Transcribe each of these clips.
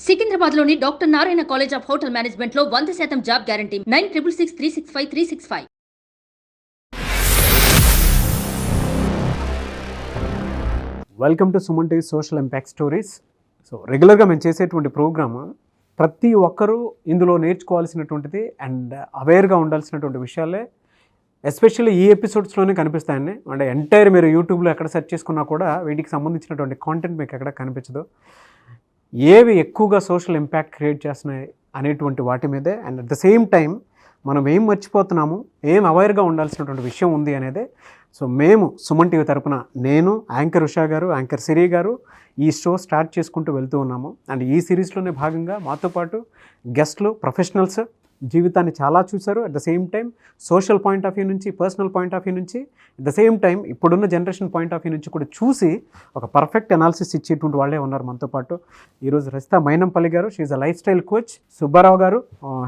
సికింద్రాబాద్లోని doctor Narayana college of hotel మేనేజ్మెంట్లో 100% job guarantee 966365 welcome to Suman TV social impact stories. So రెగ్యులర్గా మేము చేసేటువంటి programme ప్రతి ఒక్కరూ ఇందులో నేర్చుకోవాల్సినటువంటిది అండ్ అవేర్గా ఉండాల్సినటువంటి విషయాలే ఎస్పెషల్లీ ఈ ఎపిసోడ్స్లోనే కనిపిస్తాయండి. అంటే ఎంటైర్ మీరు యూట్యూబ్లో ఎక్కడ సెర్చ్ చేసుకున్నా కూడా వీటికి సంబంధించినటువంటి కాంటెంట్ మీకు ఎక్కడ కనిపించదు. ఏవి ఎక్కువగా సోషల్ ఇంపాక్ట్ క్రియేట్ చేస్తున్నాయి అనేటువంటి వాటి మీదే and at the same time మనం ఏం మర్చిపోతున్నాము, ఏం అవేర్గా ఉండాల్సినటువంటి విషయం ఉంది అనేదే. సో మేము సుమన్ టీవీ తరపున నేను, యాంకర్ ఉషా గారు, యాంకర్ సిరి గారు ఈ షో స్టార్ట్ చేసుకుంటూ వెళ్తూ ఉన్నాము. అండ్ ఈ సిరీస్లోనే భాగంగా మాతో పాటు గెస్ట్లు, ప్రొఫెషనల్స్ జీవితాన్ని చాలా చూశారు. At the same time social point of view నుంచి, పర్సనల్ పాయింట్ ఆఫ్ వ్యూ నుంచి, అట్ ద సేమ్ టైం ఇప్పుడున్న జనరేషన్ పాయింట్ ఆఫ్ వ్యూ నుంచి కూడా చూసి ఒక పర్ఫెక్ట్ అనాలిసిస్ ఇచ్చేటువంటి వాళ్ళే ఉన్నారు మనతో పాటు. ఈరోజు రజిత మైనంపల్లి గారు, she's a lifestyle coach. Subbarao గారు,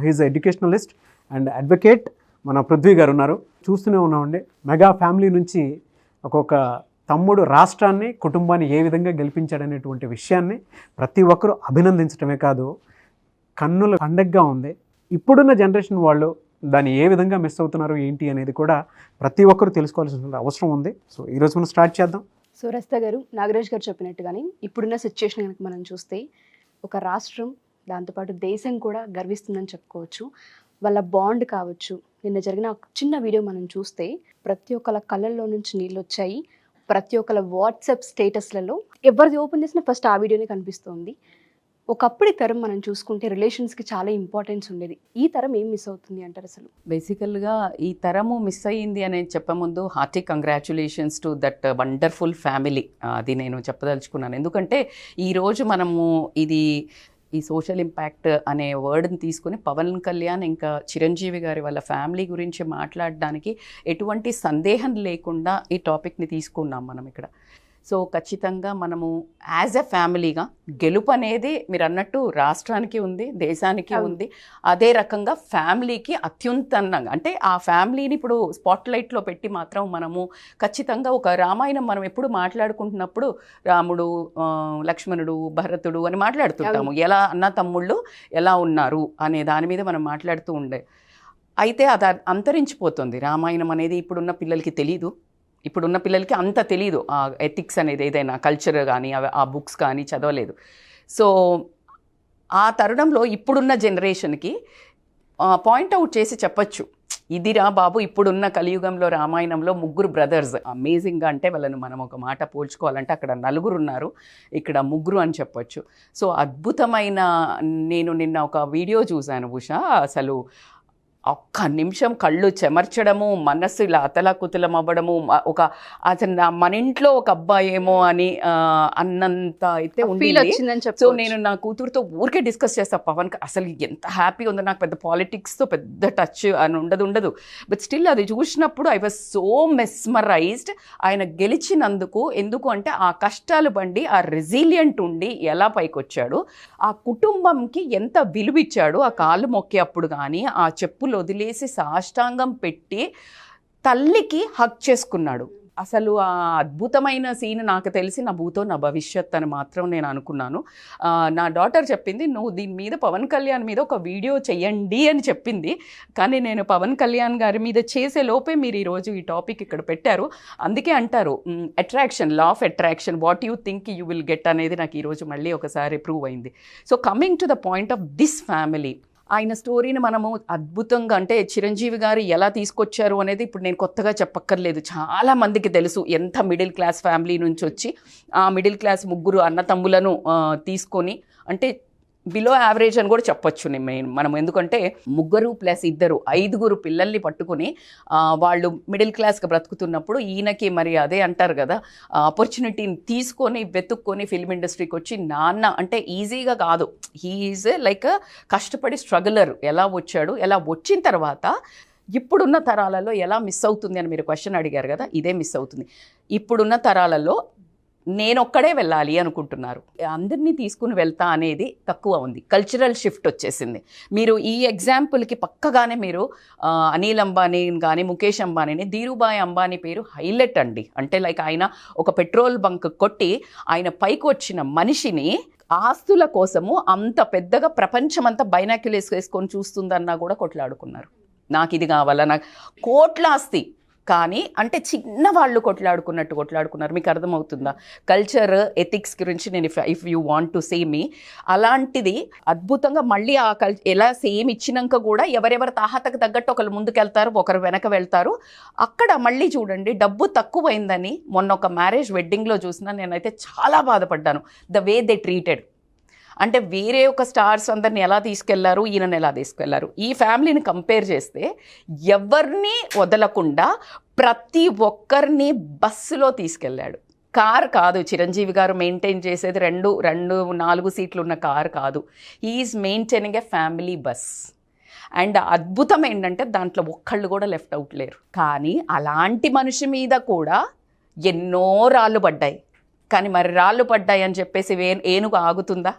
హీఈస్ ఎడ్యుకేషనలిస్ట్ అండ్ అడ్వకేట్. మన పృథ్వీ గారు ఉన్నారు. చూస్తూనే ఉన్నామండి, మెగా ఫ్యామిలీ నుంచి ఒక్కొక్క తమ్ముడు రాష్ట్రాన్ని, కుటుంబాన్ని ఏ విధంగా గెలిపించాడనేటువంటి విషయాన్ని ప్రతి ఒక్కరూ అభినందించడమే కాదు, కన్నుల పండగగా ఉంది. ఇప్పుడున్న జనరేషన్ వాళ్ళు దాన్ని ఏ విధంగా మిస్ అవుతున్నారు ఏంటి అనేది కూడా ప్రతి ఒక్కరు తెలుసుకోవాల్సిన అవసరం ఉంది. సో ఈరోజు మనం స్టార్ట్ చేద్దాం. సో రజిత గారు, నాగరాజ్ గారు చెప్పినట్టుగానే ఇప్పుడున్న సిచ్యుయేషన్ కనుక మనం చూస్తే ఒక రాష్ట్రం, దాంతోపాటు దేశం కూడా గర్విస్తుందని చెప్పుకోవచ్చు. వాళ్ళ బాండ్ కావచ్చు. నిన్న జరిగిన ఒక చిన్న వీడియో మనం చూస్తే ప్రతి ఒక్కళ్ళ కళ్ళల్లో నుంచి నీళ్ళు వచ్చాయి. ప్రతి ఒక్కళ్ళ వాట్సాప్ స్టేటస్లలో ఎవరిది ఓపెన్ చేసినా ఫస్ట్ ఆ వీడియోనే కనిపిస్తుంది. ఒకప్పటి తరం మనం చూసుకుంటే రిలేషన్స్కి చాలా ఇంపార్టెన్స్ ఉండేది. ఈ తరం ఏం మిస్ అవుతుంది అంటారు అసలు? బేసికల్గా ఈ తరము మిస్ అయ్యింది అనేది చెప్పముందు hearty congratulations to that wonderful family. అది నేను చెప్పదలుచుకున్నాను. ఎందుకంటే ఈరోజు మనము ఈ సోషల్ ఇంపాక్ట్ అనే వర్డ్ని తీసుకుని పవన్ కళ్యాణ్ ఇంకా చిరంజీవి గారి వాళ్ళ ఫ్యామిలీ గురించి మాట్లాడడానికి ఎటువంటి సందేహం లేకుండా ఈ టాపిక్ని తీసుకున్నాం మనం ఇక్కడ. సో ఖచ్చితంగా మనము యాజ్ ఎ ఫ్యామిలీగా గెలుపు అనేది మీరు అన్నట్టు రాష్ట్రానికి ఉంది, దేశానికి ఉంది. అదే రకంగా ఫ్యామిలీకి అత్యున్నతంగా, అంటే ఆ ఫ్యామిలీని ఇప్పుడు స్పాట్లైట్లో పెట్టి మాత్రం మనము ఖచ్చితంగా ఒక రామాయణం మనం ఎప్పుడు మాట్లాడుకుంటున్నప్పుడు రాముడు, లక్ష్మణుడు, భరతుడు అని మాట్లాడుతుంటాము. ఎలా అన్న తమ్ముళ్ళు ఎలా ఉన్నారు అనే దాని మీద మనం మాట్లాడుతూ ఉండే. అయితే అది అంతరించిపోతుంది. రామాయణం అనేది ఇప్పుడున్న పిల్లలకి తెలీదు. ఇప్పుడున్న పిల్లలకి అంత తెలీదు. ఆ ఎథిక్స్ అనేది ఏదైనా కల్చర్ కానీ ఆ బుక్స్ కానీ చదవలేదు. సో ఆ తరుణంలో ఇప్పుడున్న జనరేషన్కి పాయింట్అవుట్ చేసి చెప్పచ్చు, ఇదిరా బాబు ఇప్పుడున్న కలియుగంలో రామాయణంలో ముగ్గురు బ్రదర్స్ అమేజింగ్గా, అంటే వాళ్ళను మనం ఒక మాట పోల్చుకోవాలంటే అక్కడ నలుగురు ఉన్నారు, ఇక్కడ ముగ్గురు అని చెప్పచ్చు. సో అద్భుతమైన, నేను నిన్న ఒక వీడియో చూశాను ఉషా, అసలు ఒక్క నిమిషం కళ్ళు చెమర్చడము, మనస్సు ఇలా అతలాకుతలం అవ్వడము, ఒక అసలు మన ఇంట్లో ఒక అబ్బాయి ఏమో అని అన్నంత అయితే ఉండేది. సో నేను నా కూతురుతో ఊరికే డిస్కస్ చేస్తా, పవన్ అసలు ఎంత హ్యాపీ ఉందో. నాకు పెద్ద పాలిటిక్స్తో పెద్ద టచ్ అని ఉండదు, బట్ స్టిల్ అది చూసినప్పుడు ఐ వాజ్ సో మెస్మరైజ్డ్ ఆయన గెలిచినందుకు. ఎందుకు అంటే ఆ కష్టాలు బండి, ఆ రెసిలియంట్ ఉండి ఎలా పైకి వచ్చాడు, ఆ కుటుంబంకి ఎంత విలువిచ్చాడు, ఆ కాళ్ళు మొక్కే అప్పుడు కానీ ఆ చెప్పులు వదిలేసి సాష్టాంగం పెట్టి తల్లికి హక్ చేసుకున్నాడు. అసలు ఆ అద్భుతమైన సీన్ నాకు తెలిసి నా భూతో నా భవిష్యత్ అని మాత్రం నేను అనుకున్నాను. నా డాటర్ చెప్పింది, నువ్వు దీని మీద పవన్ కళ్యాణ్ మీద ఒక వీడియో చెయ్యండి అని చెప్పింది. కానీ నేను పవన్ కళ్యాణ్ గారి మీద చేసే లోపే మీరు ఈరోజు ఈ టాపిక్ ఇక్కడ పెట్టారు. అందుకే అంటారు attraction, law of attraction, what you think you will get అనేది నాకు ఈరోజు మళ్ళీ ఒకసారి ప్రూవ్ అయింది. So coming to the point of this family, ఆయన స్టోరీని మనము అద్భుతంగా, అంటే చిరంజీవి గారు ఎలా తీసుకొచ్చారు అనేది ఇప్పుడు నేను కొత్తగా చెప్పక్కర్లేదు, చాలా మందికి తెలుసు. ఎంత మిడిల్ క్లాస్ ఫ్యామిలీ నుంచి వచ్చి ఆ మిడిల్ క్లాస్ ముగ్గురు అన్నతమ్ములను తీసుకొని, అంటే బిలో యావరేజ్ అని కూడా చెప్పొచ్చు మనం. ఎందుకంటే ముగ్గురు ప్లస్ ఇద్దరు 5 పిల్లల్ని పట్టుకుని వాళ్ళు మిడిల్ క్లాస్గా బ్రతుకుతున్నప్పుడు ఈయనకి మరి అదే అంటారు కదా, ఆపర్చునిటీని తీసుకొని వెతుక్కొని ఫిల్మ్ ఇండస్ట్రీకి వచ్చి, నాన్న అంటే ఈజీగా కాదు, హీ ఈజ్ లైక్ కష్టపడి స్ట్రగులర్. ఎలా వచ్చాడు, ఎలా వచ్చిన తర్వాత ఇప్పుడున్న తరాలలో ఎలా మిస్ అవుతుంది అని మీరు క్వశ్చన్ అడిగారు కదా, ఇదే మిస్ అవుతుంది. ఇప్పుడున్న తరాలలో నేనొక్కడే వెళ్ళాలి అనుకుంటున్నారు, అందరినీ తీసుకుని వెళ్తా అనేది తక్కువ ఉంది. కల్చరల్ షిఫ్ట్ వచ్చేసింది. మీరు ఈ ఎగ్జాంపుల్కి పక్కగానే మీరు అనిల్ అంబానీ కానీ ముఖేష్ అంబానీని, ధీరుభాయ్ అంబానీ పేరు హైలైట్ అండి. అంటే లైక్ ఆయన ఒక పెట్రోల్ బంక్ కొట్టి ఆయన పైకి వచ్చిన మనిషిని ఆస్తుల కోసము అంత పెద్దగా ప్రపంచమంతా బైనాక్యులర్స్ వేసుకొని చూస్తుందన్నా కూడా కొట్లాడుకున్నారు. నాకు ఇది కావాలా, నాకు కోట్ల ఆస్తి, కానీ అంటే చిన్న వాళ్ళు కొట్లాడుకున్నారు. మీకు అర్థమవుతుందా? కల్చర్ ఎథిక్స్ గురించి నేను if you want to say మీ, అలాంటిది అద్భుతంగా మళ్ళీ ఆ ఎలా సేమ్ ఇచ్చినాక కూడా ఎవరెవరు తాహతకు తగ్గట్టు ఒకరు ముందుకెళ్తారు, ఒకరు వెనక వెళ్తారు. అక్కడ మళ్ళీ చూడండి, డబ్బు తక్కువైందని మొన్న ఒక మ్యారేజ్ వెడ్డింగ్లో చూసినా నేనైతే చాలా బాధపడ్డాను. The way they treated. అంటే వేరే ఒక స్టార్స్ అందరిని ఎలా తీసుకెళ్లారు, ఈయనని ఎలా తీసుకెళ్లారు. ఈ ఫ్యామిలీని కంపేర్ చేస్తే ఎవరిని వదలకుండా ప్రతి ఒక్కరిని బస్సులో తీసుకెళ్ళాడు. కార్ కాదు చిరంజీవి గారు మెయింటైన్ చేసేది, రెండు 4 సీట్లు ఉన్న కార్ కాదు. He's maintaining a family bus. And అద్భుతం ఏంటంటే దాంట్లో ఒక్కళ్ళు కూడా లెఫ్ట్ అవుట్ లేరు. కానీ అలాంటి మనిషి మీద కూడా ఎన్నో రాళ్ళు పడ్డాయి. కానీ మరి రాళ్ళు పడ్డాయి అని చెప్పేసి ఏనుగు ఆగుతుందా?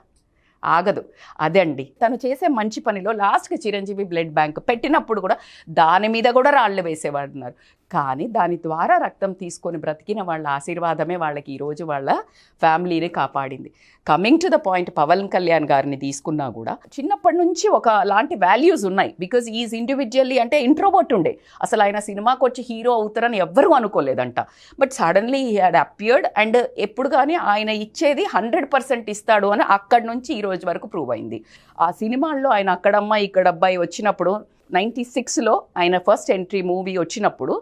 ఆగదు. అదండి తను చేసే మంచి పనిలో. లాస్ట్కి చిరంజీవి బ్లడ్ బ్యాంక్ పెట్టినప్పుడు కూడా దాని మీద కూడా రాళ్ళు వేసేవాడున్నారు. కానీ దాని ద్వారా రక్తం తీసుకొని బ్రతికిన వాళ్ళ ఆశీర్వాదమే వాళ్ళకి ఈరోజు వాళ్ళ ఫ్యామిలీని కాపాడింది. Coming to the point, Pawan Kalyan గారిని తీసుకున్నా కూడా చిన్నప్పటి నుంచి ఒక లాంటి వాల్యూస్ ఉన్నాయి. బికాజ్ ఈజ్ ఇండివిజువల్లీ అంటే ఇంట్రోవర్ట్ ఉండే, అసలు ఆయన సినిమాకి వచ్చి హీరో అవుతారని ఎవ్వరూ అనుకోలేదంట. But suddenly he had appeared. And ఎప్పుడు కానీ ఆయన ఇచ్చేది 100% ఇస్తాడు అని అక్కడి నుంచి ఈ రోజు వరకు ప్రూవ్ అయింది. ఆ సినిమాల్లో ఆయన అక్కడమ్మాయి ఇక్కడబ్బాయి వచ్చినప్పుడు 96లో ఆయన ఫస్ట్ ఎంట్రీ మూవీ వచ్చినప్పుడు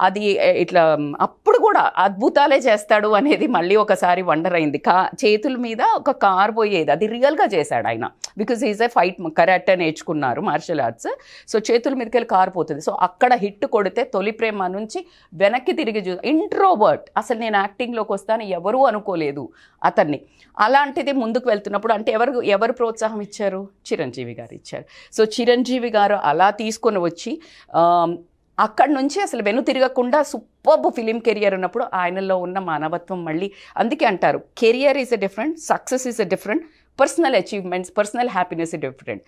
అది ఇట్లా అప్పుడు కూడా అద్భుతాలే చేస్తాడు అనేది మళ్ళీ ఒకసారి వండర్ అయింది. చేతుల మీద ఒక కార్ పోయేది, అది రియల్గా చేశాడు ఆయన. Because is a fight karate నేర్చుకున్నారు, మార్షల్ ఆర్ట్స్. సో చేతుల మీదకి వెళ్ళి కార్ పోతుంది. సో అక్కడ హిట్ కొడితే తొలి ప్రేమ నుంచి వెనక్కి తిరిగి ఇంట్రోవర్ట్, అసలు నేను యాక్టింగ్లోకి వస్తాను ఎవరూ అనుకోలేదు అతన్ని. అలాంటిది ముందుకు వెళ్తున్నప్పుడు అంటే ఎవరు ప్రోత్సాహం ఇచ్చారు? చిరంజీవి గారు ఇచ్చారు. సో చిరంజీవి గారు అలా తీసుకొని వచ్చి అక్కడి నుంచి అసలు వెను తిరగకుండా సూపర్బ్ ఫిలిం కెరియర్ ఉన్నప్పుడు ఆయనలో ఉన్న మానవత్వం మళ్ళీ, అందుకే అంటారు career is a different, success is a different, personal achievements, personal happiness different.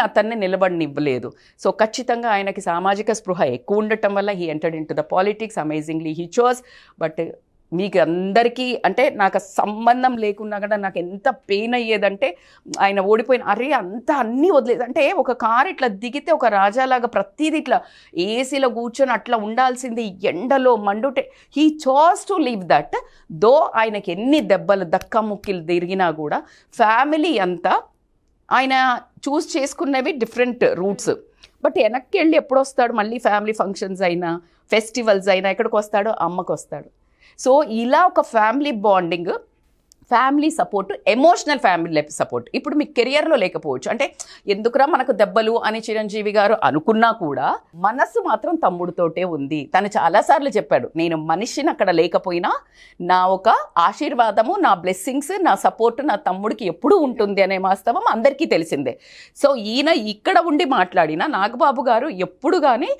అతన్ని నిలబడనివ్వలేదు. సో ఖచ్చితంగా ఆయనకి సామాజిక స్పృహ ఎక్కువ ఉండటం వల్ల he entered in to the politics. Amazingly he chose. But మీకు అందరికీ అంటే నాకు సంబంధం లేకున్నా కూడా నాకు ఎంత పెయిన్ అయ్యేదంటే ఆయన ఓడిపోయిన అంతా అన్నీ వదిలేదు. అంటే ఒక కారు ఇట్లా దిగితే ఒక రాజాలాగా ప్రతిదీ ఇట్లా ఏసీలో కూర్చొని అట్లా ఉండాల్సింది, ఎండలో మండుటే. He chose to leave that. Though ఆయనకి ఎన్ని దెబ్బలు దక్కముక్కిలు తిరిగినా కూడా ఫ్యామిలీ అంతా ఆయన చూస్ చేసుకున్నవి డిఫరెంట్ రూట్స్. బట్ వెనక్కి వెళ్ళి ఎప్పుడు వస్తాడు? మళ్ళీ ఫ్యామిలీ ఫంక్షన్స్ అయినా ఫెస్టివల్స్ అయినా ఎక్కడికి వస్తాడో? అమ్మకు వస్తాడు. సో ఇలా ఒక family bonding, family support, emotional family support ఇప్పుడు మీ కెరియర్లో లేకపోవచ్చు. అంటే ఎందుకురా మనకు దెబ్బలు అని చిరంజీవి గారు అనుకున్నా కూడా మనసు మాత్రం తమ్ముడితోటే ఉంది. తను చాలాసార్లు చెప్పాడు, నేను మనిషిని అక్కడ లేకపోయినా నా ఒక ఆశీర్వాదము, నా బ్లెస్సింగ్స్, నా సపోర్ట్ నా తమ్ముడికి ఎప్పుడూ ఉంటుంది అనే వాస్తవం అందరికీ తెలిసిందే. సో ఈయన ఇక్కడ ఉండి మాట్లాడిన నాగబాబు గారు ఎప్పుడు కానీ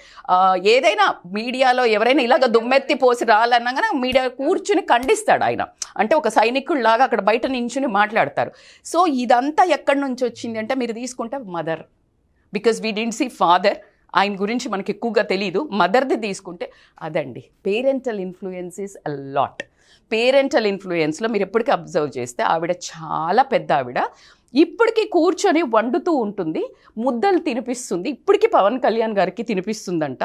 ఏదైనా మీడియాలో ఎవరైనా ఇలాగ దుమ్మెత్తి పోసి రాలనగానే మీడియా కూర్చుని ఖండిస్తాడు ఆయన. అంటే ఒక సైనికుడిలాగా అక్కడ బయట నించుని మాట్లాడతారు. సో ఇదంతా ఎక్కడి నుంచి వచ్చింది అంటే మీరు తీసుకుంటే mother, because we didn't see father, ఆయన గురించి మనకి ఎక్కువగా తెలీదు. మదర్ది తీసుకుంటే అదండి. Parental influence is a lot. Parental ఇన్ఫ్లుయెన్స్లో మీరు ఎప్పటికీ అబ్జర్వ్ చేస్తే ఆవిడ చాలా పెద్ద ఆవిడ. ఇప్పటికీ కూర్చొని వండుతూ ఉంటుంది, ముద్దలు తినిపిస్తుంది. ఇప్పటికీ పవన్ కళ్యాణ్ గారికి తినిపిస్తుందంట.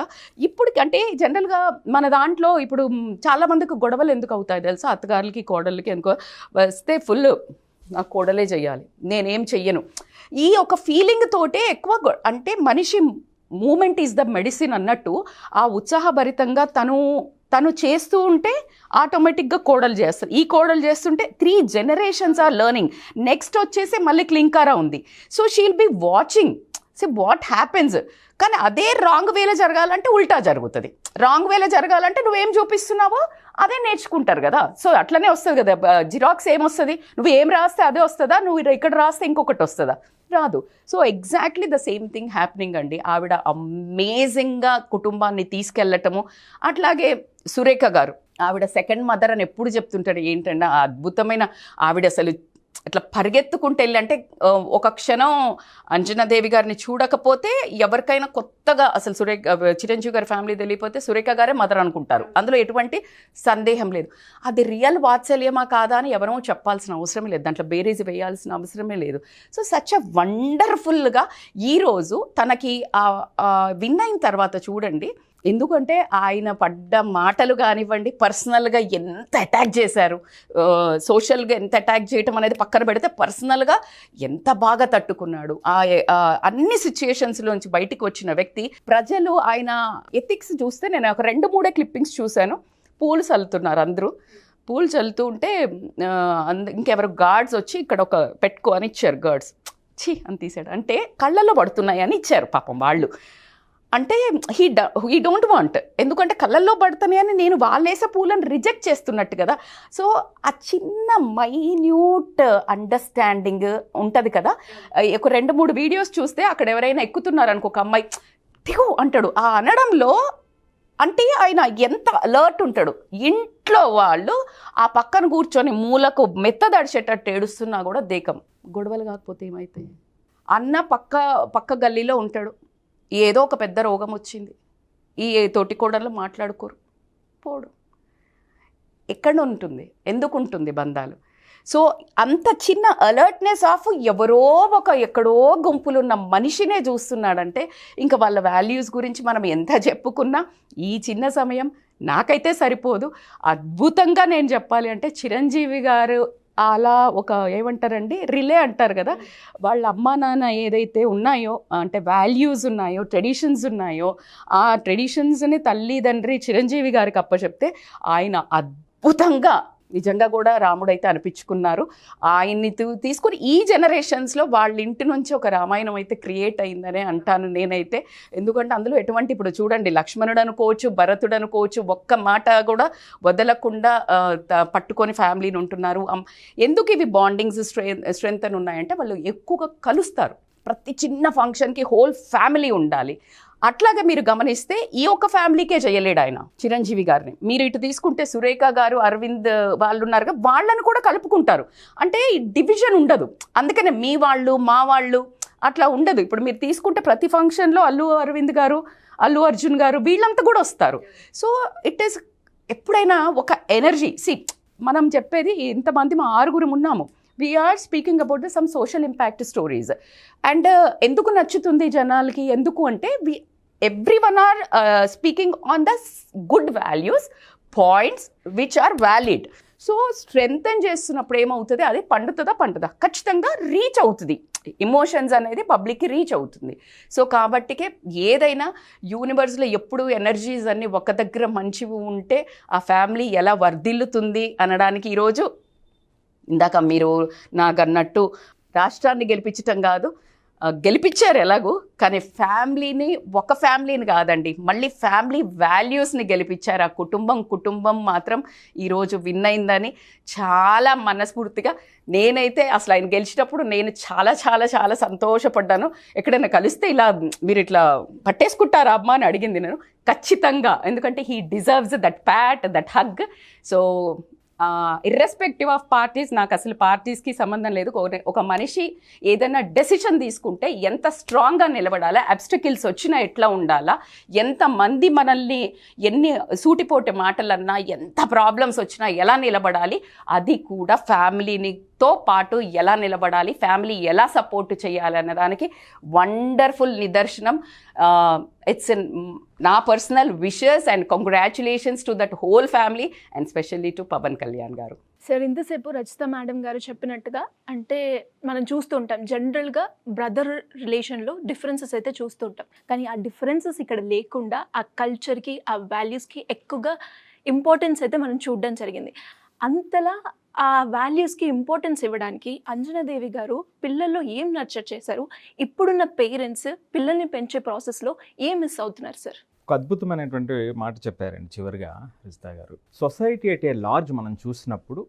ఇప్పటికి అంటే జనరల్గా మన దాంట్లో ఇప్పుడు చాలామందికి గొడవలు ఎందుకు అవుతాయి తెలుసా? అత్తగారులకి కోడళ్ళకి ఎందుకో వస్తే ఫుల్ నాకు కోడలే చెయ్యాలి, నేనేం చెయ్యను, ఈ ఒక ఫీలింగ్ తోటే ఎక్కువ. అంటే మనిషి మూమెంట్ ఈజ్ ద మెడిసిన్ అన్నట్టు ఆ ఉత్సాహభరితంగా తను చేస్తూ ఉంటే ఆటోమేటిక్గా కోడలు చేస్తారు. ఈ కోడలు చేస్తుంటే 3 generations ఆర్ లెర్నింగ్. నెక్స్ట్ వచ్చేసి మళ్ళీ క్లింకారా ఉంది. So she'll be watching what happens. కానీ అదే రాంగ్ వేలో జరగాలంటే ఉల్టా జరుగుతుంది. రాంగ్ వేలో జరగాలంటే నువ్వేం చూపిస్తున్నావో అదే నేర్చుకుంటారు కదా. సో అట్లనే వస్తుంది కదా. జిరాక్స్ ఏమొస్తుంది? నువ్వు ఏం రాస్తే అదే వస్తుందా? నువ్వు ఇక్కడ రాస్తే ఇంకొకటి వస్తుందా? రాదు. So exactly the same thing happening అండి. ఆవిడ అమేజింగ్గా కుటుంబాన్ని తీసుకెళ్ళటము. అట్లాగే సురేఖ గారు, ఆవిడ సెకండ్ మదర్ అని ఎప్పుడు చెప్తుంటారు. ఏంటంటే ఆ అద్భుతమైన ఆవిడ అసలు అట్లా పరిగెత్తుకుంటూ వెళ్ళి అంటే ఒక క్షణం అంజనాదేవి గారిని చూడకపోతే ఎవరికైనా కొత్తగా అసలు చిరంజీవి గారి ఫ్యామిలీ తెలియకపోతే సురేఖ గారే మదర్ అనుకుంటారు, అందులో ఎటువంటి సందేహం లేదు. అది రియల్ వాత్సల్యమా కాదా అని ఎవరో చెప్పాల్సిన అవసరమే లేదు, దాంట్లో బేరీజ్ వేయాల్సిన అవసరమే లేదు. సో సచ్ అ వండర్ఫుల్గా ఈరోజు తనకి విన్ అయిన తర్వాత చూడండి, ఎందుకంటే ఆయన పడ్డ మాటలు కానివ్వండి, పర్సనల్గా ఎంత అటాక్ చేశారు, సోషల్గా ఎంత అటాక్ చేయటం అనేది పక్కన పెడితే పర్సనల్గా ఎంత బాగా తట్టుకున్నాడు. అన్ని సిచ్యుయేషన్స్లోంచి బయటికి వచ్చిన వ్యక్తి. ప్రజలు ఆయన ఎథిక్స్ చూస్తే నేను ఒక 2-3 క్లిప్పింగ్స్ చూశాను. పూలు చల్లుతున్నారు అందరూ, పూలు చల్లుతూ ఉంటే ఇంకెవరు గార్డ్స్ వచ్చి ఇక్కడ ఒక పెట్టుకో అని ఇచ్చారు. గార్డ్స్ అని తీసాడు, అంటే కళ్ళల్లో పడుతున్నాయి అని ఇచ్చారు పాపం వాళ్ళు. అంటే హీ డోంట్ వాంట్, ఎందుకంటే కళ్ళల్లో పడుతున్నాయని నేను వాళ్ళేసే పూలను రిజెక్ట్ చేస్తున్నట్టు కదా. సో ఆ చిన్న మైన్యూట్ అండర్స్టాండింగ్ ఉంటుంది కదా. ఒక 2-3 వీడియోస్ చూస్తే అక్కడ ఎవరైనా ఎక్కుతున్నారు అనుకో, ఒక అమ్మాయి దిగు అంటాడు, ఆ అనడంలో అంటే ఆయన ఎంత అలర్ట్ ఉంటాడు. ఇంట్లో వాళ్ళు ఆ పక్కన కూర్చొని మూలకు మెత్తదడిచేటట్టు ఏడుస్తున్నా కూడా దేకం. గొడవలు కాకపోతే ఏమైతాయి? అన్న పక్క గల్లీలో ఉంటాడు, ఏదో ఒక పెద్ద రోగం వచ్చింది, ఈ తోటి కోడళ్ళు మాట్లాడుకోరు, పోడు. ఎక్కడ ఉంటుంది, ఎందుకు ఉంటుంది బంధాలు? సో అంత చిన్న అలర్ట్నెస్ ఆఫ్ ఎవరో ఎక్కడో గుంపులు ఉన్న మనిషినే చూస్తున్నాడంటే ఇంకా వాళ్ళ వాల్యూస్ గురించి మనం ఎంత చెప్పుకున్నా ఈ చిన్న సమయం నాకైతే సరిపోదు. అద్భుతంగా నేను చెప్పాలి అంటే చిరంజీవి గారు అలా ఏమంటారండి, రిలే అంటారు కదా, వాళ్ళ అమ్మా నాన్న ఏదైతే ఉన్నాయో, అంటే వాల్యూస్ ఉన్నాయో, ట్రెడిషన్స్ ఉన్నాయో, ఆ ట్రెడిషన్స్ని తల్లిదండ్రి చిరంజీవి గారికి అప్పచెప్తే ఆయన అద్భుతంగా నిజంగా కూడా రాముడైతే అనిపించుకున్నారు. ఆయన్ని తీసుకుని ఈ జనరేషన్స్లో వాళ్ళ ఇంటి నుంచి ఒక రామాయణం అయితే క్రియేట్ అయిందనే అంటాను నేనైతే. ఎందుకంటే అందులో ఎటువంటి, ఇప్పుడు చూడండి, లక్ష్మణుడు అనుకోవచ్చు, భరతుడు అనుకోవచ్చు, ఒక్క మాట కూడా వదలకుండా పట్టుకొని ఫ్యామిలీని ఉంటున్నారు. ఎందుకు ఇవి బాండింగ్స్ స్ట్రెంగ్త్ అని ఉన్నాయంటే వాళ్ళు ఎక్కువగా కలుస్తారు. ప్రతి చిన్న ఫంక్షన్కి హోల్ ఫ్యామిలీ ఉండాలి. అట్లాగే మీరు గమనిస్తే ఈ ఒక్క ఫ్యామిలీకే చేయలేడు ఆయన, చిరంజీవి గారిని. మీరు ఇటు తీసుకుంటే సురేఖ గారు, అరవింద్ వాళ్ళు ఉన్నారుగా, వాళ్ళని కూడా కలుపుకుంటారు. అంటే డివిజన్ ఉండదు. అందుకనే మీ వాళ్ళు మా వాళ్ళు అట్లా ఉండదు. ఇప్పుడు మీరు తీసుకుంటే ప్రతి ఫంక్షన్లో అల్లు అరవింద్ గారు, అల్లు అర్జున్ గారు వీళ్ళంతా కూడా వస్తారు. సో ఇట్ ఈస్ ఎప్పుడైనా ఒక ఎనర్జీ. మనం చెప్పేది ఇంతమంది మా 6 ఉన్నాము. We're speaking about some social impact stories. And ఎందుకు నచ్చుతుంది జనాలకి, ఎందుకు అంటే everyone are speaking on the good values, points which are valid. So strengthen చేస్తున్నప్పుడు ఏమవుతుంది, అది పండుతుందా ఖచ్చితంగా రీచ్ అవుతుంది. ఎమోషన్స్ అనేది పబ్లిక్కి రీచ్ అవుతుంది. సో కాబట్టికే ఏదైనా యూనివర్స్లో ఎప్పుడు ఎనర్జీస్ అన్నీ ఒక దగ్గర మంచివి ఉంటే ఆ ఫ్యామిలీ ఎలా వర్ధిల్లుతుంది అనడానికి ఈరోజు ఇందాక మీరు నాకు అన్నట్టు రాష్ట్రాన్ని గెలిపించటం కాదు, గెలిపించారు ఎలాగో, కానీ ఒక ఫ్యామిలీని కాదండి, మళ్ళీ ఫ్యామిలీ వాల్యూస్ని గెలిపించారు. ఆ కుటుంబం మాత్రం ఈరోజు విన్ అయిందని చాలా మనస్ఫూర్తిగా నేనైతే అసలు ఆయన గెలిచినప్పుడు నేను చాలా చాలా చాలా సంతోషపడ్డాను. ఎక్కడైనా కలిస్తే ఇలా మీరు ఇట్లా పట్టేసుకుంటారా అమ్మా అని అడిగింది నేను. ఖచ్చితంగా, ఎందుకంటే he deserves that Pat, that hug. So irrespective of parties, నాకు అసలు పార్టీస్కి సంబంధం లేదు. ఒక మనిషి ఏదైనా డెసిషన్ తీసుకుంటే ఎంత స్ట్రాంగ్గా నిలబడాలా, అబ్స్టకిల్స్ వచ్చినా ఎట్లా ఉండాలా, ఎంతమంది మనల్ని ఎన్ని సూటిపోటే మాటలన్నా, ఎంత ప్రాబ్లమ్స్ వచ్చినా ఎలా నిలబడాలి, అది కూడా ఫ్యామిలీతో పాటు ఎలా నిలబడాలి, ఫ్యామిలీ ఎలా సపోర్ట్ చేయాలి అన్న దానికి వండర్ఫుల్ నిదర్శనం. ఇట్స్ నా personal wishes and congratulations to that whole family and specially to Pavan Kalyan గారు. సార్, ఇంతసేపు రచిత మేడం గారు చెప్పినట్టుగా, అంటే మనం చూస్తూ ఉంటాం జనరల్గా బ్రదర్ రిలేషన్లో డిఫరెన్సెస్ అయితే చూస్తూ ఉంటాం, కానీ ఆ డిఫరెన్సెస్ ఇక్కడ లేకుండా ఆ కల్చర్కి, ఆ వాల్యూస్కి ఎక్కువగా ఇంపార్టెన్స్ అయితే మనం చూడడం జరిగింది. అంతలా ఆ వాల్యూస్కి ఇంపార్టెన్స్ ఇవ్వడానికి అంజనాదేవి గారు పిల్లల్లో ఏం నర్చర్ చేశారు? ఇప్పుడున్న పేరెంట్స్ పిల్లల్ని పెంచే ప్రాసెస్లో ఏం మిస్ అవుతున్నారు సార్? ఒక అద్భుతమైనటువంటి మాట చెప్పారండి చివరిగా రజిత గారు. సొసైటీ అట్ ఏ లార్జ్ మనం చూసినప్పుడు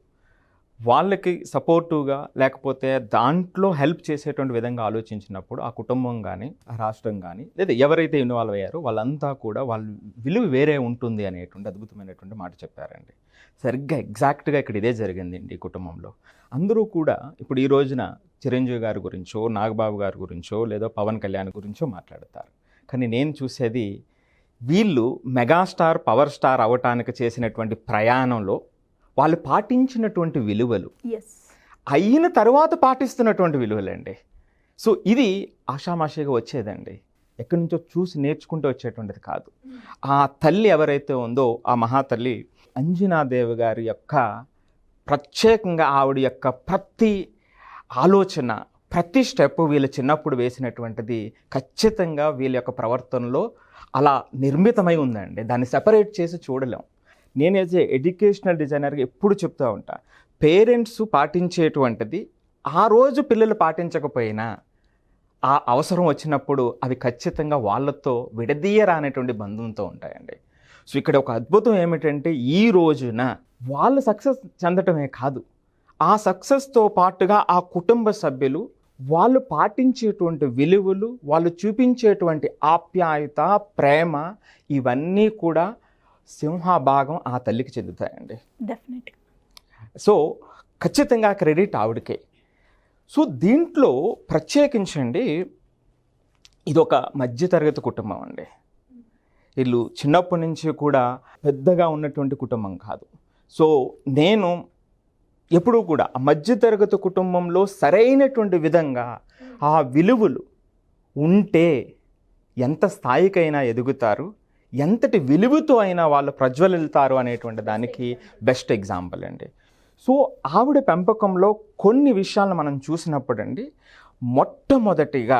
వాళ్ళకి సపోర్టివ్గా లేకపోతే దాంట్లో హెల్ప్ చేసేటువంటి విధంగా ఆలోచించినప్పుడు ఆ కుటుంబం కానీ ఆ రాష్ట్రం కానీ లేదా ఎవరైతే ఇన్వాల్వ్ అయ్యారో వాళ్ళంతా కూడా వాళ్ళ విలువ వేరే ఉంటుంది అనేటువంటి అద్భుతమైనటువంటి మాట చెప్పారండి. సరిగ్గా ఎగ్జాక్ట్గా ఇక్కడ ఇదే జరిగిందండి ఈ కుటుంబంలో. అందరూ కూడా ఇప్పుడు ఈ రోజున చిరంజీవి గారి గురించో నాగబాబు గారి గురించో లేదా పవన్ కళ్యాణ్ గురించో మాట్లాడతారు. కానీ నేను చూసేది వీళ్ళు మెగాస్టార్ పవర్ స్టార్ అవ్వటానికి చేసినటువంటి ప్రయాణంలో వాళ్ళు పాటించినటువంటి విలువలు, అయిన తర్వాత పాటిస్తున్నటువంటి విలువలండి. సో ఇది ఆషామాషిగా వచ్చేదండి, ఎక్కడి నుంచో చూసి నేర్చుకుంటూ వచ్చేటువంటిది కాదు. ఆ తల్లి ఎవరైతే ఉందో ఆ మహాతల్లి అంజనాదేవి గారి యొక్క ప్రత్యేకంగా ఆవిడ యొక్క ప్రతి ఆలోచన ప్రతి స్టెప్ వీళ్ళు చిన్నప్పుడు వేసినటువంటిది ఖచ్చితంగా వీళ్ళ యొక్క ప్రవర్తనలో అలా నిర్మితమై ఉందండి. దాన్ని సెపరేట్ చేసి చూడలేం. నేను యాజ్ ఏ ఎడ్యుకేషనల్ డిజైనర్గా ఎప్పుడు చెప్తూ ఉంటా, పేరెంట్స్ పాటించేటువంటిది ఆ రోజు పిల్లలు పాటించకపోయినా ఆ అవసరం వచ్చినప్పుడు అవి ఖచ్చితంగా వాళ్ళతో విడదీయరానేటువంటి బంధంతో ఉంటాయండి. సో ఇక్కడ ఒక అద్భుతం ఏమిటంటే ఈ రోజున వాళ్ళు సక్సెస్ చెందటమే కాదు, ఆ సక్సెస్తో పాటుగా ఆ కుటుంబ సభ్యులు వాళ్ళు పాటించేటువంటి విలువలు, వాళ్ళు చూపించేటువంటి ఆప్యాయత, ప్రేమ ఇవన్నీ కూడా సింహభాగం ఆ తల్లికి చెందుతాయండి. డెఫినెట్గా. సో ఖచ్చితంగా క్రెడిట్ ఆవిడకే. సో దీంట్లో ప్రత్యేకించండి ఇదొక మధ్యతరగతి కుటుంబం అండి. వీళ్ళు చిన్నప్పటి నుంచి కూడా పెద్దగా ఉన్నటువంటి కుటుంబం కాదు. సో నేను ఎప్పుడూ కూడా ఆ మధ్యతరగతి కుటుంబంలో సరైనటువంటి విధంగా ఆ విలువలు ఉంటే ఎంత స్థాయికైనా ఎదుగుతారు, ఎంతటి విలువతో అయినా వాళ్ళు ప్రజ్వలితారు అనేటువంటి దానికి బెస్ట్ ఎగ్జాంపుల్ అండి. సో ఆవిడ పెంపకంలో కొన్ని విషయాలను మనం చూసినప్పుడు అండి, మొట్టమొదటిగా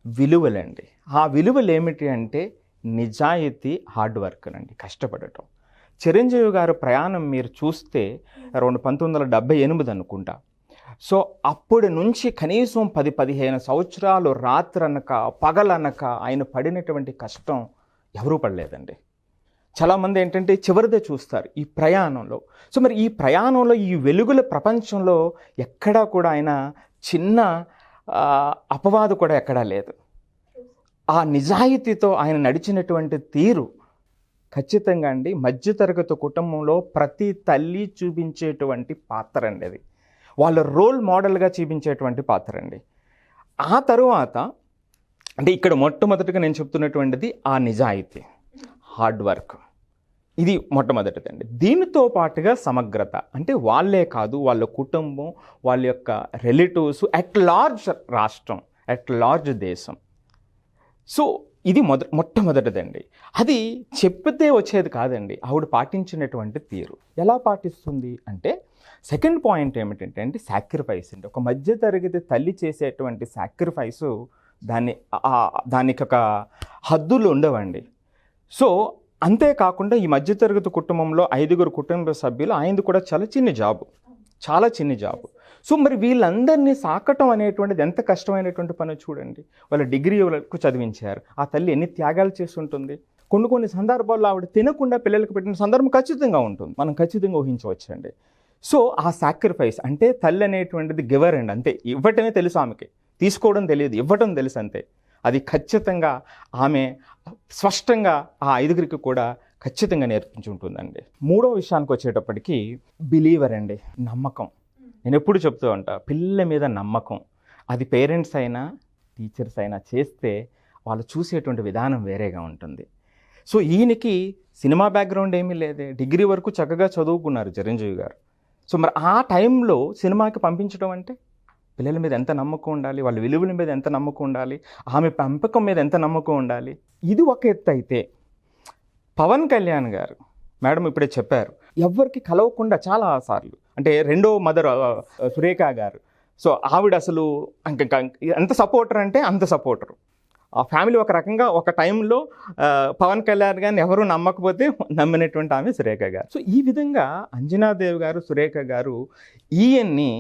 విలువలండి. ఆ విలువలు ఏమిటి అంటే నిజాయితీ, హార్డ్ వర్క్ అండి, కష్టపడటం. చిరంజీవి గారు ప్రయాణం మీరు చూస్తే అరౌండ్ 1978 అనుకుంటా. సో అప్పటి నుంచి కనీసం 10-15 సంవత్సరాలు రాత్రనక పగలనక ఆయన పడినటువంటి కష్టం ఎవరూ పడలేదండి. చాలామంది ఏంటంటే చివరిదే చూస్తారు ఈ ప్రయాణంలో. సో మరి ఈ ప్రయాణంలో ఈ వెలుగుల ప్రపంచంలో ఎక్కడా కూడా ఆయన చిన్న అపవాదు కూడా ఎక్కడా లేదు. ఆ నిజాయితీతో ఆయన నడిచినటువంటి తీరు ఖచ్చితంగా అండి మధ్యతరగతి కుటుంబంలో ప్రతి తల్లి చూపించేటువంటి పాత్ర అండి. అది వాళ్ళ రోల్ మోడల్గా చూపించేటువంటి పాత్ర అండి. ఆ తరువాత అంటే ఇక్కడ మొట్టమొదటిగా నేను చెప్తున్నటువంటిది ఆ నిజాయితీ, హార్డ్ వర్క్, ఇది మొట్టమొదటిదండి. దీనితో పాటుగా సమగ్రత, అంటే వాళ్ళే కాదు వాళ్ళ కుటుంబం, వాళ్ళ యొక్క రిలేటివ్స్, అట్ లార్జ్ రాష్ట్రం, అట్ లార్జ్ దేశం. సో ఇది మొట్టమొదటిదండి. అది చెప్పితే వచ్చేది కాదండి, ఆవిడ పాటించినటువంటి తీరు. ఎలా పాటిస్తుంది అంటే సెకండ్ పాయింట్ ఏమిటంటే అండి సాక్రిఫైస్ అండి. ఒక మధ్యతరగతి తల్లి చేసేటువంటి సాక్రిఫైసు దానికి ఒక హద్దులు ఉండవండి. సో అంతేకాకుండా ఈ మధ్యతరగతి కుటుంబంలో 5 కుటుంబ సభ్యులు, ఆయనది కూడా చాలా చిన్న జాబు. సో మరి వీళ్ళందరినీ సాకటం అనేటువంటిది ఎంత కష్టమైనటువంటి పని చూడండి. వాళ్ళ డిగ్రీ వరకు చదివించారు. ఆ తల్లి ఎన్ని త్యాగాలు చేస్తుంటుంది. కొన్ని సందర్భాల్లో ఆవిడ తినకుండా పిల్లలకు పెట్టిన సందర్భం ఖచ్చితంగా ఉంటుంది, మనం ఖచ్చితంగా ఊహించవచ్చండి. సో ఆ సాక్రిఫైస్ అంటే తల్లి అనేటువంటిది గివర్ అండి, అంతే. ఇవ్వటమే తెలుసు ఆమెకి, తీసుకోవడం తెలియదు, ఇవ్వటం తెలుసు అంతే. అది ఖచ్చితంగా ఆమె స్పష్టంగా ఆ 5 కూడా ఖచ్చితంగా నేర్పించుంటుందండి. మూడో విషయానికి వచ్చేటప్పటికి బిలీవర్ అండి, నమ్మకం. నేను ఎప్పుడు చెప్తూ ఉంటా, పిల్లల మీద నమ్మకం. అది పేరెంట్స్ అయినా టీచర్స్ అయినా చేస్తే వాళ్ళు చూసేటువంటి విధానం వేరేగా ఉంటుంది. సో ఈయనకి సినిమా బ్యాక్గ్రౌండ్ ఏమీ లేదే, డిగ్రీ వరకు చక్కగా చదువుకున్నారు చిరంజీవి గారు. సో మరి ఆ టైంలో సినిమాకి పంపించడం అంటే పిల్లల మీద ఎంత నమ్మకం ఉండాలి, వాళ్ళ విలువల మీద ఎంత నమ్మకం ఉండాలి, ఆమె పెంపకం మీద ఎంత నమ్మకం ఉండాలి. ఇది ఒక ఎత్తు అయితే పవన్ కళ్యాణ్ గారు మేడం ఇప్పుడే చెప్పారు, ఎవరికి కలవకుండా చాలాసార్లు, అంటే రెండో మదర్ సురేఖ గారు. సో ఆవిడ అసలు ఎంత సపోర్టర్ అంటే అంత సపోర్టరు. ఆ ఫ్యామిలీ ఒక రకంగా ఒక టైంలో పవన్ కళ్యాణ్ గారిని ఎవరు నమ్మకపోతే నమ్మినటువంటి ఆమె సురేఖ గారు. సో ఈ విధంగా అంజనాదేవి గారు, సురేఖ గారు ఈయన్ని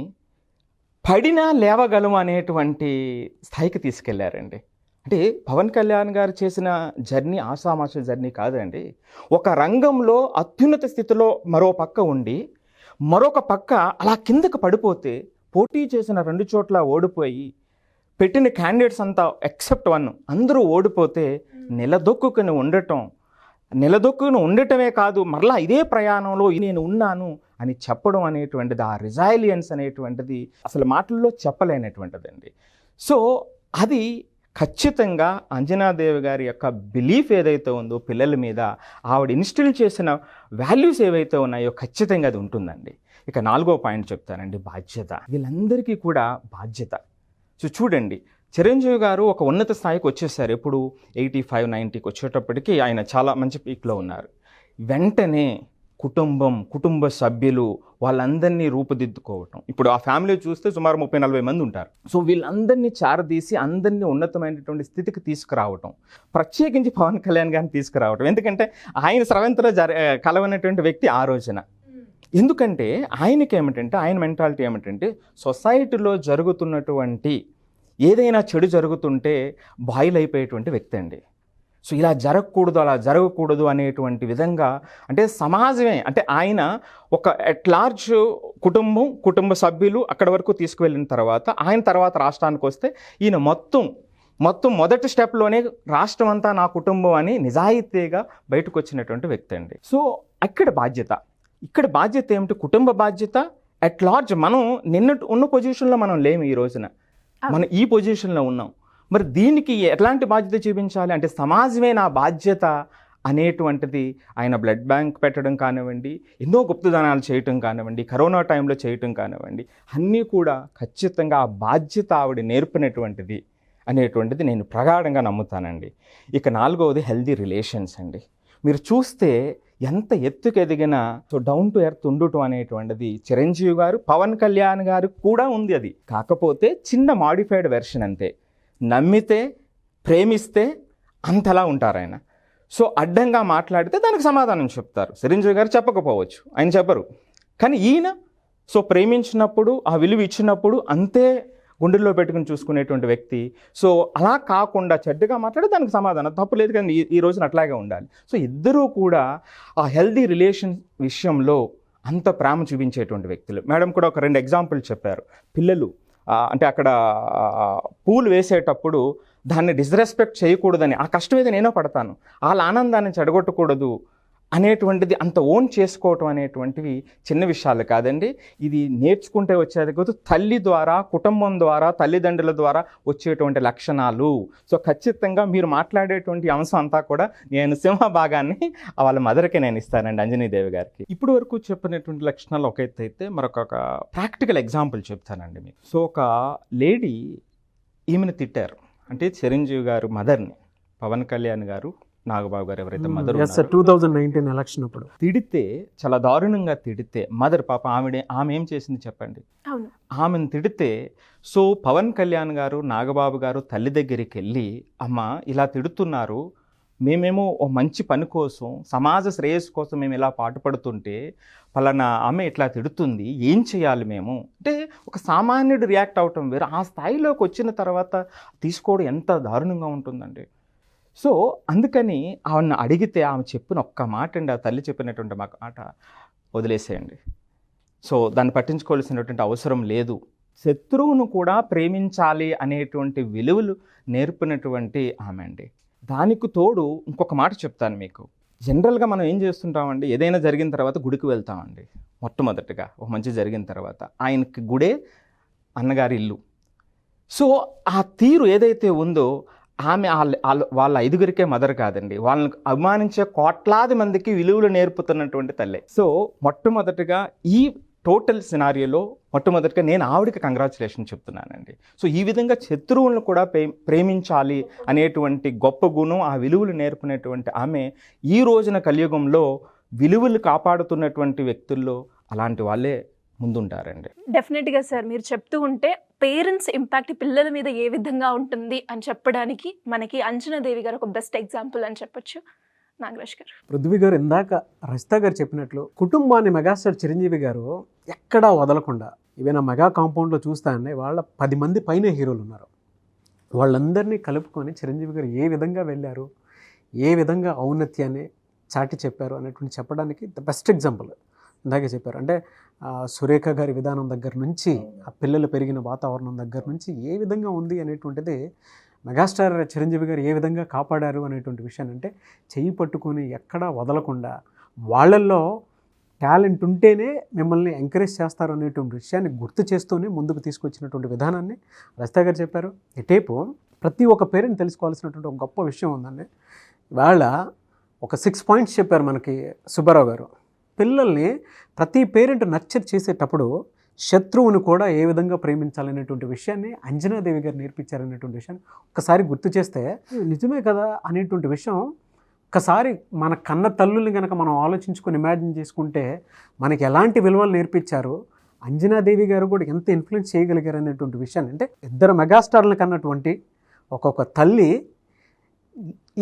పడినా లేవగలము అనేటువంటి స్థాయికి తీసుకెళ్లారండి. అంటే పవన్ కళ్యాణ్ గారు చేసిన జర్నీ ఆషామాషి జర్నీ కాదండి. ఒక రంగంలో అత్యున్నత స్థితిలో మరో పక్క ఉండి మరొక పక్క అలా కిందకు పడిపోతే పోటీ చేసిన 2 చోట్ల ఓడిపోయి పెట్టిన క్యాండిడేట్స్ అంతా ఎక్సెప్ట్ 1 అందరూ ఓడిపోతే నిలదొక్కుని ఉండటమే కాదు, మరలా ఇదే ప్రయాణంలో నేను ఉన్నాను అని చెప్పడం అనేటువంటిది, ఆ రిజైలియన్స్ అనేటువంటిది అసలు మాటల్లో చెప్పలేనటువంటిదండి. సో అది ఖచ్చితంగా అంజనాదేవి గారి యొక్క బిలీఫ్ ఏదైతే ఉందో పిల్లల మీద, ఆవిడ ఇన్స్టిల్ చేసిన వాల్యూస్ ఏవైతే ఉన్నాయో ఖచ్చితంగా అది ఉంటుందండి. ఇక 4వ పాయింట్ చెప్తానండి, బాధ్యత. వీళ్ళందరికీ కూడా బాధ్యత. సో చూడండి, చిరంజీవి గారు ఒక ఉన్నత స్థాయికి వచ్చేసారు. ఎప్పుడు 85-90కి వచ్చేటప్పటికి ఆయన చాలా మంచి పీక్లో ఉన్నారు. వెంటనే కుటుంబ సభ్యులు వాళ్ళందరినీ రూపుదిద్దుకోవటం. ఇప్పుడు ఆ ఫ్యామిలీ చూస్తే సుమారు 30-40 మంది ఉంటారు. సో వీళ్ళందరినీ చారదీసి అందరినీ ఉన్నతమైనటువంటి స్థితికి తీసుకురావటం, ప్రత్యేకించి పవన్ కళ్యాణ్ గారిని తీసుకురావటం. ఎందుకంటే ఆయన స్రవంతిలో కలవనటువంటి వ్యక్తి ఆ రోజున. ఎందుకంటే ఆయనకి ఏమిటంటే, ఆయన మెంటాలిటీ ఏమిటంటే, సొసైటీలో జరుగుతున్నటువంటి ఏదైనా చెడు జరుగుతుంటే బాయిల్ అయిపోయేటువంటి వ్యక్తి అండి. సో ఇలా జరగకూడదు, అలా జరగకూడదు అనేటువంటి విధంగా, అంటే సమాజమే, అంటే ఆయన ఒక ఎట్ లార్జ్ కుటుంబ సభ్యులు అక్కడి వరకు తీసుకువెళ్ళిన తర్వాత, ఆయన తర్వాత రాష్ట్రానికి వస్తే ఈయన మొత్తం మొదటి స్టెప్లోనే రాష్ట్రం అంతా నా కుటుంబం అని నిజాయితీగా బయటకు వచ్చినటువంటి వ్యక్తి అండి. సో ఇక్కడ బాధ్యత ఏమిటి? కుటుంబ బాధ్యత. అట్ లార్జ్ మనం ఉన్న పొజిషన్లో మనం లేము, ఈ రోజున మనం ఈ పొజిషన్లో ఉన్నాం. మరి దీనికి ఎట్లాంటి బాధ్యత చూపించాలి అంటే, సమాజమే నా బాధ్యత అనేటువంటిది ఆయన బ్లడ్ బ్యాంక్ పెట్టడం కానివ్వండి, ఎన్నో గుప్తదానాలు చేయటం కానివ్వండి, కరోనా టైంలో చేయటం కానివ్వండి, అన్నీ కూడా ఖచ్చితంగా ఆ బాధ్యత ఆవిడ నేర్పినటువంటిది అనేటువంటిది నేను ప్రగాఢంగా నమ్ముతానండి. ఇక 4వది హెల్దీ రిలేషన్స్ అండి. మీరు చూస్తే ఎంత ఎత్తుకు ఎదిగినా సో డౌన్ టు ఎర్త్ ఉండటం అనేటువంటిది చిరంజీవి గారు, పవన్ కళ్యాణ్ గారు కూడా ఉంది. అది కాకపోతే చిన్న మాడిఫైడ్ వెర్షన్ అంతే. నమ్మితే, ప్రేమిస్తే అంతలా ఉంటారు ఆయన. సో అడ్డంగా మాట్లాడితే దానికి సమాధానం చెప్తారు. చిరంజీవి గారు చెప్పకపోవచ్చు, ఆయన చెప్పరు. కానీ ఈయన సో ప్రేమించినప్పుడు, ఆ విలువ ఇచ్చినప్పుడు అంతే గుండెల్లో పెట్టుకుని చూసుకునేటువంటి వ్యక్తి. సో అలా కాకుండా చెడ్డగా మాట్లాడే దానికి సమాధానం తప్పు లేదు, కానీ ఈ రోజున అట్లాగే ఉండాలి. సో ఇద్దరూ కూడా ఆ హెల్దీ రిలేషన్ విషయంలో అంత ప్రేమ చూపించేటువంటి వ్యక్తులు. మేడం కూడా ఒక 2 ఎగ్జాంపుల్ చెప్పారు. పిల్లలు అంటే అక్కడ పూలు వేసేటప్పుడు దాన్ని డిస్రెస్పెక్ట్ చేయకూడదని, ఆ కష్టం ఏదో నేనో పడతాను, వాళ్ళ ఆనందాన్ని చెడగొట్టకూడదు అనేటువంటిది అంత ఓన్ చేసుకోవటం అనేటువంటివి చిన్న విషయాలు కాదండి. ఇది నేర్చుకుంటే వచ్చేది కాదు, తల్లి ద్వారా, కుటుంబం ద్వారా, తల్లిదండ్రుల ద్వారా వచ్చేటువంటి లక్షణాలు. సో ఖచ్చితంగా మీరు మాట్లాడేటువంటి అంశం అంతా కూడా నేను సింహభాగాన్ని వాళ్ళ మదర్కి నేను ఇస్తానండి, అంజనీదేవి గారికి. ఇప్పుడు వరకు చెప్పినటువంటి లక్షణాలు ఒక ఎత్తు అయితే, మరొక ప్రాక్టికల్ ఎగ్జాంపుల్ చెప్తానండి మీకు. సో ఒక లేడీ ఈమెను తిట్టారు, అంటే చిరంజీవి గారు మదర్ని, పవన్ కళ్యాణ్ గారు, నాగబాబు గారు ఎవరైతే మదర్ 2019 ఎలక్షన్ అప్పుడు తిడితే, చాలా దారుణంగా తిడితే, మదర్ పాప ఆమె ఏం చేసింది చెప్పండి? ఆమెను తిడితే సో పవన్ కళ్యాణ్ గారు, నాగబాబు గారు తల్లి దగ్గరికి వెళ్ళి, అమ్మ ఇలా తిడుతున్నారు, మేమేమో ఓ మంచి పని కోసం, సమాజ శ్రేయస్సు కోసం మేము ఇలా పాటుపడుతుంటే పలానా ఆమె ఇట్లా తిడుతుంది, ఏం చేయాలి మేము అంటే, ఒక సామాన్యుడు రియాక్ట్ అవటం వేరు, ఆ స్థాయిలోకి వచ్చిన తర్వాత తీసుకోవడం ఎంత దారుణంగా ఉంటుందండి. సో అందుకని ఆమెను అడిగితే ఆమె చెప్పిన ఒక్క మాట అండి, ఆ తల్లి చెప్పినటువంటి మాట, వదిలేసేయండి. సో దాన్ని పట్టించుకోవాల్సినటువంటి అవసరం లేదు. శత్రువును కూడా ప్రేమించాలి అనేటువంటి విలువలు నేర్పినటువంటి ఆమె అండి. దానికి తోడు ఇంకొక మాట చెప్తాను మీకు. జనరల్గా మనం ఏం చేస్తుంటామండి, ఏదైనా జరిగిన తర్వాత గుడికి వెళ్తామండి. మొట్టమొదటిగా ఒక మంచి జరిగిన తర్వాత ఆయనకి గుడే అన్నగారి ఇల్లు. సో ఆ తీరు ఏదైతే ఉందో, ఆమె వాళ్ళ 5గురికే మదర్ కాదండి, వాళ్ళని అభిమానించే కోట్లాది మందికి విలువలు నేర్పుతున్నటువంటి తల్లే. సో మొట్టమొదటిగా ఈ టోటల్ సినారియోలో మొట్టమొదటిగా నేను ఆవిడకి కంగ్రాచులేషన్ చెప్తున్నానండి. సో ఈ విధంగా శత్రువులను కూడా ప్రేమించాలి అనేటువంటి గొప్ప గుణం, ఆ విలువలు నేర్పినటువంటి ఆమె ఈ రోజున కలియుగంలో విలువలు కాపాడుతున్నటువంటి వ్యక్తుల్లో అలాంటి వాళ్ళే ముందుంటారండి. డెఫినెట్గా సార్, మీరు చెప్తూ ఉంటే పేరెంట్స్ ఇంపాక్ట్ పిల్లల మీద ఏ విధంగా ఉంటుంది అని చెప్పడానికి మనకి అంజనాదేవి గారు ఒక బెస్ట్ ఎగ్జాంపుల్ అని చెప్పొచ్చు. నాగరాజ్ గారు, పృథ్వీ గారు ఇందాక రజిత గారు చెప్పినట్లు, కుటుంబాన్ని మెగాస్టార్ చిరంజీవి గారు ఎక్కడా వదలకుండా, ఈవెన్ ఆ మెగా కాంపౌండ్లో చూస్తానే వాళ్ళ 10 మంది పైన హీరోలు ఉన్నారు, వాళ్ళందరినీ కలుపుకొని చిరంజీవి గారు ఏ విధంగా వెళ్ళారు, ఏ విధంగా ఔన్నత్యాన్ని చాటి చెప్పారు అనేటువంటి చెప్పడానికి ద బెస్ట్ ఎగ్జాంపుల్ ఇందాకే చెప్పారు. అంటే సురేఖ గారి విధానం దగ్గర నుంచి, ఆ పిల్లలు పెరిగిన వాతావరణం దగ్గర నుంచి ఏ విధంగా ఉంది అనేటువంటిది, మెగాస్టార్ చిరంజీవి గారు ఏ విధంగా కాపాడారు అనేటువంటి విషయాన్ని, అంటే చెయ్యి పట్టుకొని ఎక్కడా వదలకుండా వాళ్ళల్లో టాలెంట్ ఉంటేనే మిమ్మల్ని ఎంకరేజ్ చేస్తారు అనేటువంటి విషయాన్ని గుర్తు చేస్తూనే ముందుకు తీసుకొచ్చినటువంటి విధానాన్ని రజిత గారు చెప్పారు. ఇటేపు ప్రతి ఒక్క పేరెంట్ తెలుసుకోవాల్సినటువంటి ఒక గొప్ప విషయం ఉందండి. వాళ్ళ ఒక 6 పాయింట్స్ చెప్పారు మనకి సుబ్బారావు గారు. పిల్లల్ని ప్రతి పేరెంట్ నర్చర్ చేసేటప్పుడు శత్రువును కూడా ఏ విధంగా ప్రేమించాలనేటువంటి విషయాన్ని అంజనాదేవి గారు నేర్పించారనేటువంటి విషయాన్ని ఒకసారి గుర్తు చేస్తే నిజమే కదా అనేటువంటి విషయం ఒకసారి మన కన్న తల్లుల్ని కనుక మనం ఆలోచించుకొని ఇమాజిన్ చేసుకుంటే మనకి ఎలాంటి విలువలు నేర్పించారు, అంజనాదేవి గారు కూడా ఎంత ఇన్ఫ్లుయెన్స్ చేయగలిగారు అనేటువంటి విషయాన్ని, అంటే ఇద్దరు మెగాస్టార్లను కన్నటువంటి ఒక్కొక్క తల్లి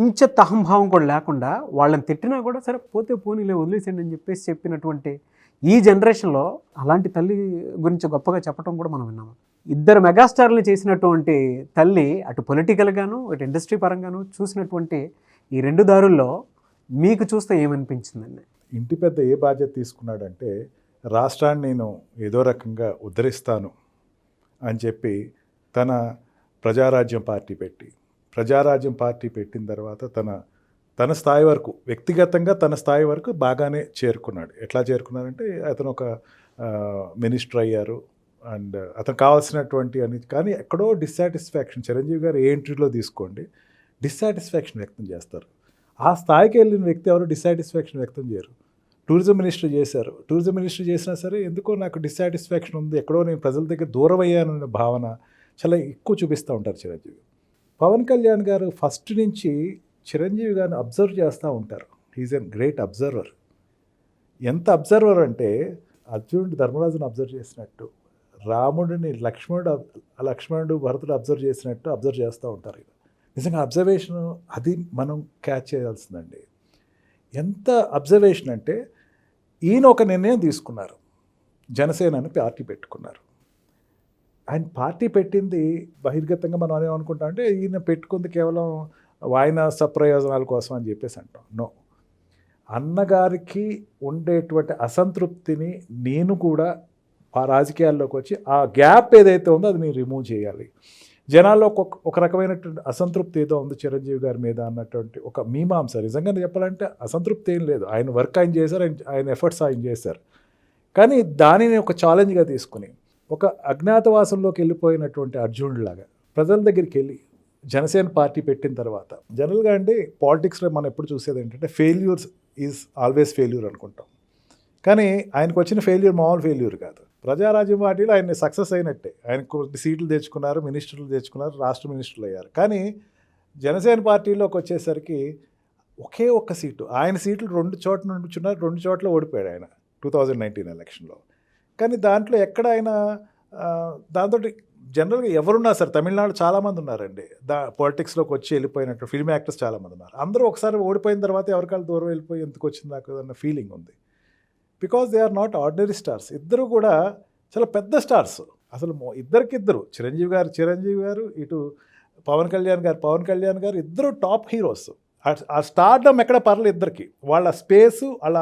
ఇంచెత్త అహంభావం కూడా లేకుండా వాళ్ళని తిట్టినా కూడా సరే పోతే పోనీలే వదిలేసేయండి అని చెప్పేసి చెప్పినటువంటి ఈ జనరేషన్లో అలాంటి తల్లి గురించి గొప్పగా చెప్పడం కూడా మనం విన్నాము. ఇద్దరు మెగాస్టార్లు చేసినటువంటి తల్లి అటు పొలిటికల్గాను ఇటు ఇండస్ట్రీ పరంగాను చూసినటువంటి ఈ 2 దారుల్లో మీకు చూస్తే ఏమనిపించిందండి? ఇంటి పెద్ద ఏ బాధ్యత తీసుకున్నాడంటే, రాష్ట్రాన్ని నేను ఏదో రకంగా ఉద్ధరిస్తాను అని చెప్పి తన ప్రజారాజ్యం పార్టీ పెట్టిన తర్వాత తన స్థాయి వరకు, వ్యక్తిగతంగా తన స్థాయి వరకు బాగానే చేరుకున్నాడు. ఎట్లా చేరుకున్నారంటే, అతను ఒక మినిస్టర్ అయ్యారు అండ్ అతను కావాల్సినటువంటి అని, కానీ ఎక్కడో డిస్సాటిస్ఫాక్షన్, చిరంజీవి గారు ఏ ఎంట్రీలో తీసుకోండి డిస్సాటిస్ఫాక్షన్ వ్యక్తం చేస్తారు. ఆ స్థాయికి వెళ్ళిన వ్యక్తి ఎవరు డిస్సాటిస్ఫాక్షన్ వ్యక్తం చేయరు. టూరిజం మినిస్టర్ చేశారు, టూరిజం మినిస్టర్ చేసినా సరే ఎందుకో నాకు డిస్సాటిస్ఫాక్షన్ ఉంది, ఎక్కడో నేను ప్రజల దగ్గర దూరం అయ్యానన్న భావన చాలా ఎక్కువ చూపిస్తూ ఉంటారు చిరంజీవి. పవన్ కళ్యాణ్ గారు ఫస్ట్ నుంచి చిరంజీవి గారిని అబ్జర్వ్ చేస్తూ ఉంటారు. He's a great observer. ఎంత అబ్జర్వర్ అంటే, అర్జునుడు ధర్మరాజుని అబ్జర్వ్ చేసినట్టు, రాముడిని లక్ష్మణుడు భరతుడు అబ్జర్వ్ చేసినట్టు అబ్జర్వ్ చేస్తూ ఉంటారు. నిజంగా అబ్జర్వేషన్ అది మనం క్యాచ్ చేయాల్సిందండి. ఎంత అబ్జర్వేషన్ అంటే, ఈయన ఒక నిర్ణయం తీసుకున్నారు, జనసేనని పార్టీ పెట్టుకున్నారు. ఆయన పార్టీ పెట్టింది బహిర్గతంగా మనం ఏమనుకుంటాం అంటే, ఈయన పెట్టుకుంది కేవలం ఆయన సప్రయోజనాల కోసం అని చెప్పేసి అంటాం. నో, అన్నగారికి ఉండేటువంటి అసంతృప్తిని నేను కూడా రాజకీయాల్లోకి వచ్చి ఆ గ్యాప్ ఏదైతే ఉందో అది నేను రిమూవ్ చేయాలి. జనాల్లో ఒక రకమైనటువంటి అసంతృప్తి ఏదో ఉంది చిరంజీవి గారి మీద అన్నటువంటి ఒక మీమాంస. నిజంగా చెప్పాలంటే అసంతృప్తి ఏం లేదు, ఆయన వర్క్ ఆయన చేశారు, ఆయన ఎఫర్ట్స్ ఆయన చేశారు. కానీ దానిని ఒక ఛాలెంజ్గా తీసుకుని ఒక అజ్ఞాతవాసంలోకి వెళ్ళిపోయినటువంటి అర్జునుడిలాగా ప్రజల దగ్గరికి వెళ్ళి జనసేన పార్టీ పెట్టిన తర్వాత, జనరల్గా అండి పాలిటిక్స్లో మనం ఎప్పుడు చూసేది ఏంటంటే ఫెయిల్యూర్స్ ఈజ్ ఆల్వేస్ ఫెయిల్యూర్ అనుకుంటాం. కానీ ఆయనకు వచ్చిన ఫెయిల్యూర్ మామూలు ఫెయిల్యూర్ కాదు. ప్రజారాజ్యం పార్టీలో ఆయన సక్సెస్ అయినట్టే, ఆయన కొన్ని సీట్లు తెచ్చుకున్నారు, మినిస్టర్లు తెచ్చుకున్నారు, రాష్ట్ర మినిస్టర్లు అయ్యారు. కానీ జనసేన పార్టీలోకి వచ్చేసరికి ఒకే ఒక్క సీటు, ఆయన సీట్లు 2 చోట్ల నుంచున్నారు, 2 చోట్ల ఓడిపోయాడు ఆయన 2019 ఎలక్షన్లో. కానీ దాంట్లో ఎక్కడ ఆయన దాంతో జనరల్గా ఎవరున్నా సరే, తమిళనాడు చాలామంది ఉన్నారండి పాలిటిక్స్లోకి వచ్చి వెళ్ళిపోయినట్టు ఫిల్మ్ యాక్టర్స్ చాలామంది ఉన్నారు. అందరూ ఒకసారి ఓడిపోయిన తర్వాత ఎవరికాళ్ళు దూరం వెళ్ళిపోయి ఎందుకు వచ్చింది నాకు అన్న ఫీలింగ్ ఉంది. Because they are not ordinary stars. ఇద్దరు కూడా చాలా పెద్ద స్టార్స్. అసలు ఇద్దరికిద్దరు, చిరంజీవి గారు, ఇటు పవన్ కళ్యాణ్ గారు ఇద్దరు టాప్ హీరోస్. ఆ స్టార్డమ్ ఎక్కడ పర్లేదు ఇద్దరికి. వాళ్ళ స్పేసు వాళ్ళ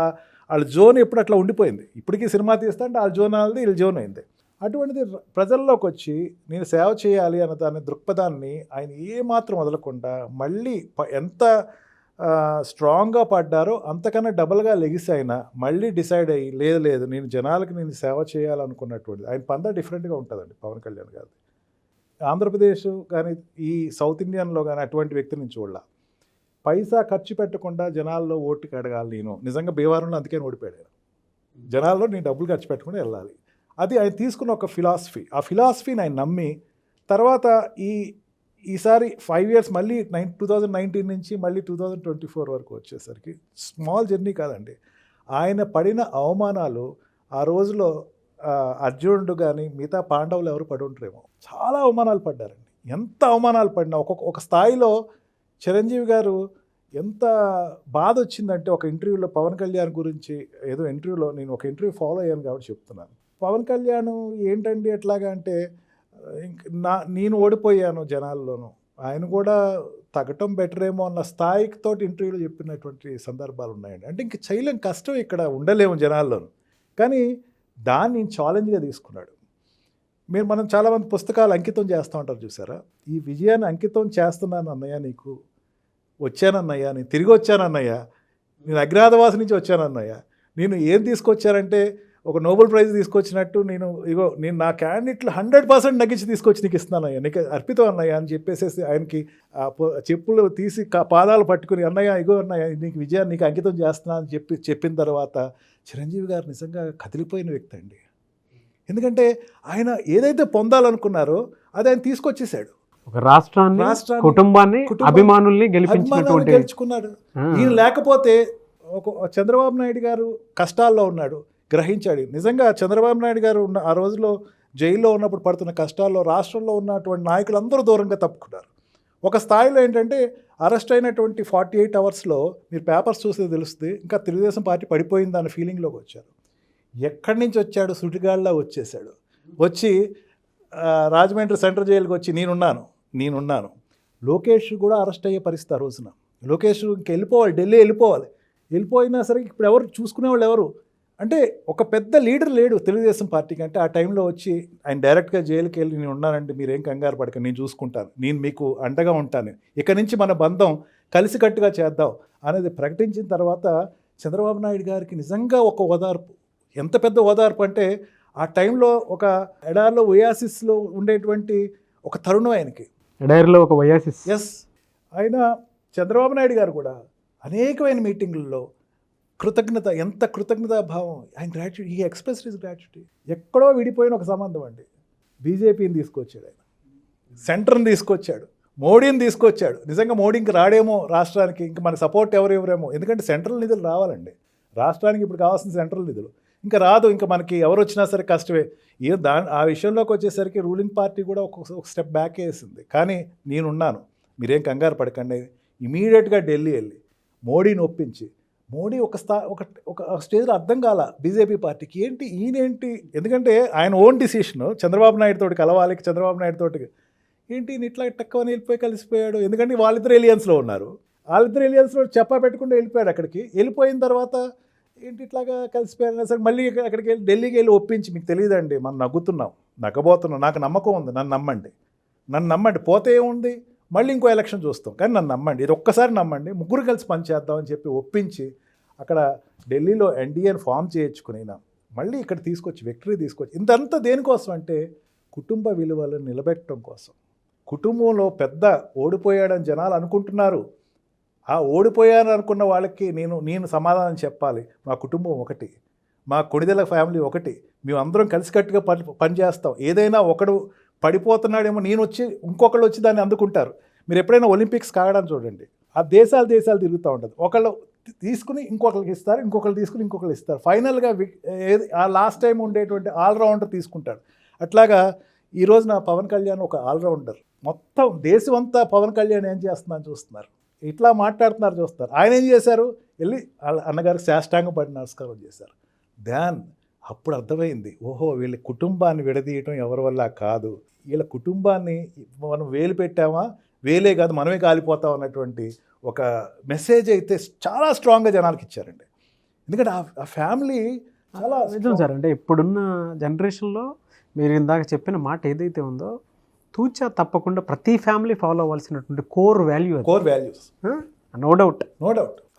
జోన్ ఎప్పుడు అట్లా ఉండిపోయింది. ఇప్పటికీ సినిమా తీస్తా అంటే వాళ్ళ జోన్ వాళ్ళది, వీళ్ళ జోన్ అయింది. అటువంటిది ప్రజల్లోకి వచ్చి నేను సేవ చేయాలి అన్న దాని దృక్పథాన్ని ఆయన ఏమాత్రం వదలకుండా మళ్ళీ ఎంత స్ట్రాంగ్గా పడ్డారో అంతకన్నా డబల్గా లెగిసి అయినా మళ్ళీ డిసైడ్ అయ్యి లేదు నేను జనాలకి నేను సేవ చేయాలనుకున్నటువంటిది ఆయన పందా డిఫరెంట్గా ఉంటుందండి పవన్ కళ్యాణ్ గారు. ఆంధ్రప్రదేశ్ కానీ ఈ సౌత్ ఇండియన్లో కానీ అటువంటి వ్యక్తి నుంచి చూడాల. పైసా ఖర్చు పెట్టకుండా జనాల్లో ఓటుకి అడగాలి నేను. నిజంగా భీమవరంలో అందుకే ఓడిపోయాడు. జనాల్లో నేను డబ్బులు ఖర్చు పెట్టకుండా వెళ్ళాలి, అది ఆయన తీసుకున్న ఒక ఫిలాసఫీ. ఆ ఫిలాసఫీని ఆయన నమ్మి తర్వాత ఈసారి 5 years మళ్ళీ 2019 నుంచి మళ్ళీ 2024 వరకు వచ్చేసరికి స్మాల్ జర్నీ కాదండి. ఆయన పడిన అవమానాలు ఆ రోజులో అర్జునుడు కానీ మిగతా పాండవులు ఎవరు పడి ఉంటారేమో, చాలా అవమానాలు పడ్డారండి. ఎంత అవమానాలు పడినా ఒక స్థాయిలో చిరంజీవి గారు ఎంత బాధ వచ్చిందంటే, ఒక ఇంటర్వ్యూలో పవన్ కళ్యాణ్ గురించి ఏదో ఇంటర్వ్యూలో, నేను ఒక ఇంటర్వ్యూ ఫాలో అయ్యాను కాబట్టి చెప్తున్నాను. పవన్ కళ్యాణ్ ఏంటండి ఎట్లాగా అంటే, నేను ఓడిపోయాను జనాల్లోనూ, ఆయన కూడా తగ్గటం బెటర్ ఏమో అన్న స్థాయితో ఇంటర్వ్యూలో చెప్పినటువంటి సందర్భాలు ఉన్నాయండి. అంటే ఇంక చేయలేం, కష్టం, ఇక్కడ ఉండలేము జనాల్లోనూ. కానీ దాన్ని ఛాలెంజ్గా తీసుకున్నాడు. మనం చాలామంది పుస్తకాలు అంకితం చేస్తూ ఉంటారు చూసారా, ఈ విజయాన్ని అంకితం చేస్తున్నాను అన్నయ్య, నీకు వచ్చానన్నయ్య, నేను తిరిగి వచ్చానన్నయ్య, నేను అజ్ఞాతవాసం నుంచి వచ్చానన్నయ్య, నేను ఏం తీసుకొచ్చానంటే ఒక నోబెల్ ప్రైజ్ తీసుకొచ్చినట్టు నేను నా క్యాండిడేట్లు 100% నగ్గించి తీసుకొచ్చి నీకు ఇస్తున్నానయ్య, నీకు అర్పితం అన్నయ్య అని చెప్పేసేసి ఆయనకి చెప్పులు తీసి పాదాలు పట్టుకుని అన్నయ్య ఇగో అన్నయ్య నీకు విజయాన్ని నీకు అంకితం చేస్తున్నా అని చెప్పిన తర్వాత చిరంజీవి గారు నిజంగా కదిలిపోయిన వ్యక్తి అండి. ఎందుకంటే ఆయన ఏదైతే పొందాలనుకున్నారో అది ఆయన తీసుకొచ్చేసాడు. ఒక రాష్ట్రాన్ని కుటుంబాన్ని అభిమానుల్ని గెలుచుకున్నాడు. ఈయన లేకపోతే చంద్రబాబు నాయుడు గారు కష్టాల్లో ఉన్నాడు, గ్రహించాడు. నిజంగా చంద్రబాబు నాయుడు గారు ఆ రోజులో జైల్లో ఉన్నప్పుడు పడుతున్న కష్టాల్లో రాష్ట్రంలో ఉన్నటువంటి నాయకులందరూ దూరంగా తప్పుకున్నారు. ఒక స్థాయిలో ఏంటంటే అరెస్ట్ అయినటువంటి 48 అవర్స్లో మీరు పేపర్స్ చూస్తే తెలుస్తుంది ఇంకా తెలుగుదేశం పార్టీ పడిపోయింది అన్న ఫీలింగ్లోకి వచ్చారు. ఎక్కడి నుంచి వచ్చాడు? సుడిగాళ్ళ వచ్చేసాడు. వచ్చి రాజమండ్రి సెంట్రల్ జైలుకి వచ్చి నేనున్నాను. లోకేష్ కూడా అరెస్ట్ అయ్యే పరిస్థితి ఆ రోజున. లోకేష్ ఇంక వెళ్ళిపోవాలి, ఢిల్లీ వెళ్ళిపోయినా సరే ఇప్పుడు ఎవరు చూసుకునేవాళ్ళు ఎవరు అంటే ఒక పెద్ద లీడర్ లేడు తెలుగుదేశం పార్టీకి. అంటే ఆ టైంలో వచ్చి ఆయన డైరెక్ట్గా జైలుకి వెళ్ళి నేను ఉన్నానంటే మీరేం కంగారు పడకండి, నేను చూసుకుంటాను, నేను మీకు అండగా ఉంటాను, ఇక నుంచి మన బంధం కలిసికట్టుగా చేద్దాం అనేది ప్రకటించిన తర్వాత చంద్రబాబు నాయుడు గారికి నిజంగా ఒక ఓదార్పు. ఎంత పెద్ద ఓదార్పు అంటే ఆ టైంలో ఒక ఎడారిలో ఒయాసిస్లో ఉండేటువంటి ఒక తరుణం ఆయనకి. ఎడారిలో ఒక ఒయాసిస్. ఎస్. ఆయన చంద్రబాబు నాయుడు గారు కూడా అనేకమైన మీటింగుల్లో కృతజ్ఞత, ఎంత కృతజ్ఞతా భావం, ఆయన గ్రాట్యుటీ, ఈ ఎక్స్ప్రెస్ హిస్ గ్రాట్యుటీ. ఎక్కడో విడిపోయిన ఒక సంబంధం అండి. బీజేపీని తీసుకొచ్చాడు ఆయన, సెంటర్ని తీసుకొచ్చాడు, మోడీని తీసుకొచ్చాడు. నిజంగా మోడీ ఇంక రాడేమో రాష్ట్రానికి, ఇంక మన సపోర్ట్ ఎవరెవరేమో, ఎందుకంటే సెంట్రల్ నిధులు రావాలండి రాష్ట్రానికి. ఇప్పుడు కావాల్సిన సెంట్రల్ నిధులు ఇంకా రాదు, ఇంకా మనకి ఎవరు వచ్చినా సరే కష్టమే. ఆ విషయంలోకి వచ్చేసరికి రూలింగ్ పార్టీ కూడా ఒక స్టెప్ బ్యాక్ వేసింది. కానీ నేనున్నాను, మీరేం కంగారు పడకండి. ఇమీడియట్గా ఢిల్లీ వెళ్ళి మోడీని ఒప్పించి, మోడీ ఒక స్టేజ్లో అర్థం కాల బీజేపీ పార్టీకి ఈయనేంటి, ఎందుకంటే ఆయన ఓన్ డిసిషన్ చంద్రబాబు నాయుడు తోటి కలవాలి, చంద్రబాబు నాయుడు తోటి ఏంటి ఇట్లా టక్కువని వెళ్ళిపోయి కలిసిపోయాడు. ఎందుకంటే వాళ్ళిద్దరు ఎలియన్స్లో ఉన్నారు, వాళ్ళిద్దరు ఎలియన్స్లో చెప్పా పెట్టకుండా వెళ్ళిపోయాడు అక్కడికి. వెళ్ళిపోయిన తర్వాత ఏంటి ఇట్లాగా కలిసిపోయారు సరే మళ్ళీ అక్కడికి వెళ్ళి ఢిల్లీకి వెళ్ళి ఒప్పించి, మీకు తెలియదండి మనం నగ్గబోతున్నాం, నాకు నమ్మకం ఉంది, నన్ను నమ్మండి, పోతే ఏముంది మళ్ళీ ఇంకో ఎలక్షన్ చూస్తాం, కానీ నన్ను నమ్మండి, ఇది ఒక్కసారి నమ్మండి, ముగ్గురు కలిసి పనిచేద్దామని చెప్పి ఒప్పించి అక్కడ ఢిల్లీలో ఎన్డీఏని ఫామ్ చేయించుకుని మళ్ళీ ఇక్కడ విక్టరీ తీసుకొచ్చి, ఇంతంతా దేనికోసం అంటే కుటుంబ విలువలను నిలబెట్టడం కోసం. కుటుంబంలో పెద్ద ఓడిపోయాడని జనాలు అనుకుంటున్నారు. ఆ ఓడిపోయాను అనుకున్న వాళ్ళకి నేను సమాధానం చెప్పాలి. మా కుటుంబం ఒకటి, మా కొణిదెల ఫ్యామిలీ ఒకటి, మేము అందరం కలిసికట్టుగా పనిచేస్తాం. ఏదైనా ఒకడు పడిపోతున్నాడేమో ఇంకొకళ్ళు వచ్చి దాన్ని అందుకుంటారు. మీరు ఎప్పుడైనా ఒలింపిక్స్ కాగడం చూడండి, ఆ దేశాలు తిరుగుతూ ఉంటుంది. ఒకళ్ళు తీసుకుని ఇంకొకరికి ఇస్తారు, ఇంకొకళ్ళు తీసుకుని ఇంకొకళ్ళు ఇస్తారు. ఫైనల్గా ఆ లాస్ట్ టైం ఉండేటువంటి ఆల్రౌండర్ తీసుకుంటాడు. అట్లాగా ఈరోజు నా పవన్ కళ్యాణ్ ఒక ఆల్రౌండర్. మొత్తం దేశం అంతా పవన్ కళ్యాణ్ ఏం చేస్తున్నాను చూస్తున్నారు, ఇట్లా మాట్లాడుతున్నారు చూస్తారు. ఆయన ఏం చేశారు, వెళ్ళి అన్నగారికి శాష్టాంగం పడి నమస్కారం చేశారు. అప్పుడు అర్థమైంది, ఓహో వీళ్ళ కుటుంబాన్ని విడదీయటం ఎవరి వల్ల కాదు, వీళ్ళ కుటుంబాన్ని మనం వేలు పెట్టామా, వేలే కాదు మనమే కాలిపోతాం అన్నటువంటి ఒక మెసేజ్ అయితే చాలా స్ట్రాంగ్గా జనాలకి ఇచ్చారండి. ఎందుకంటే ఆ ఫ్యామిలీ చాలా నిజం సార్. అంటే ఇప్పుడున్న జనరేషన్లో మీరు ఇందాక చెప్పిన మాట ఏదైతే ఉందో తూచా తప్పకుండా ప్రతి ఫ్యామిలీ ఫాలో అవ్వాల్సినటువంటి కోర్ వాల్యూస్. No doubt.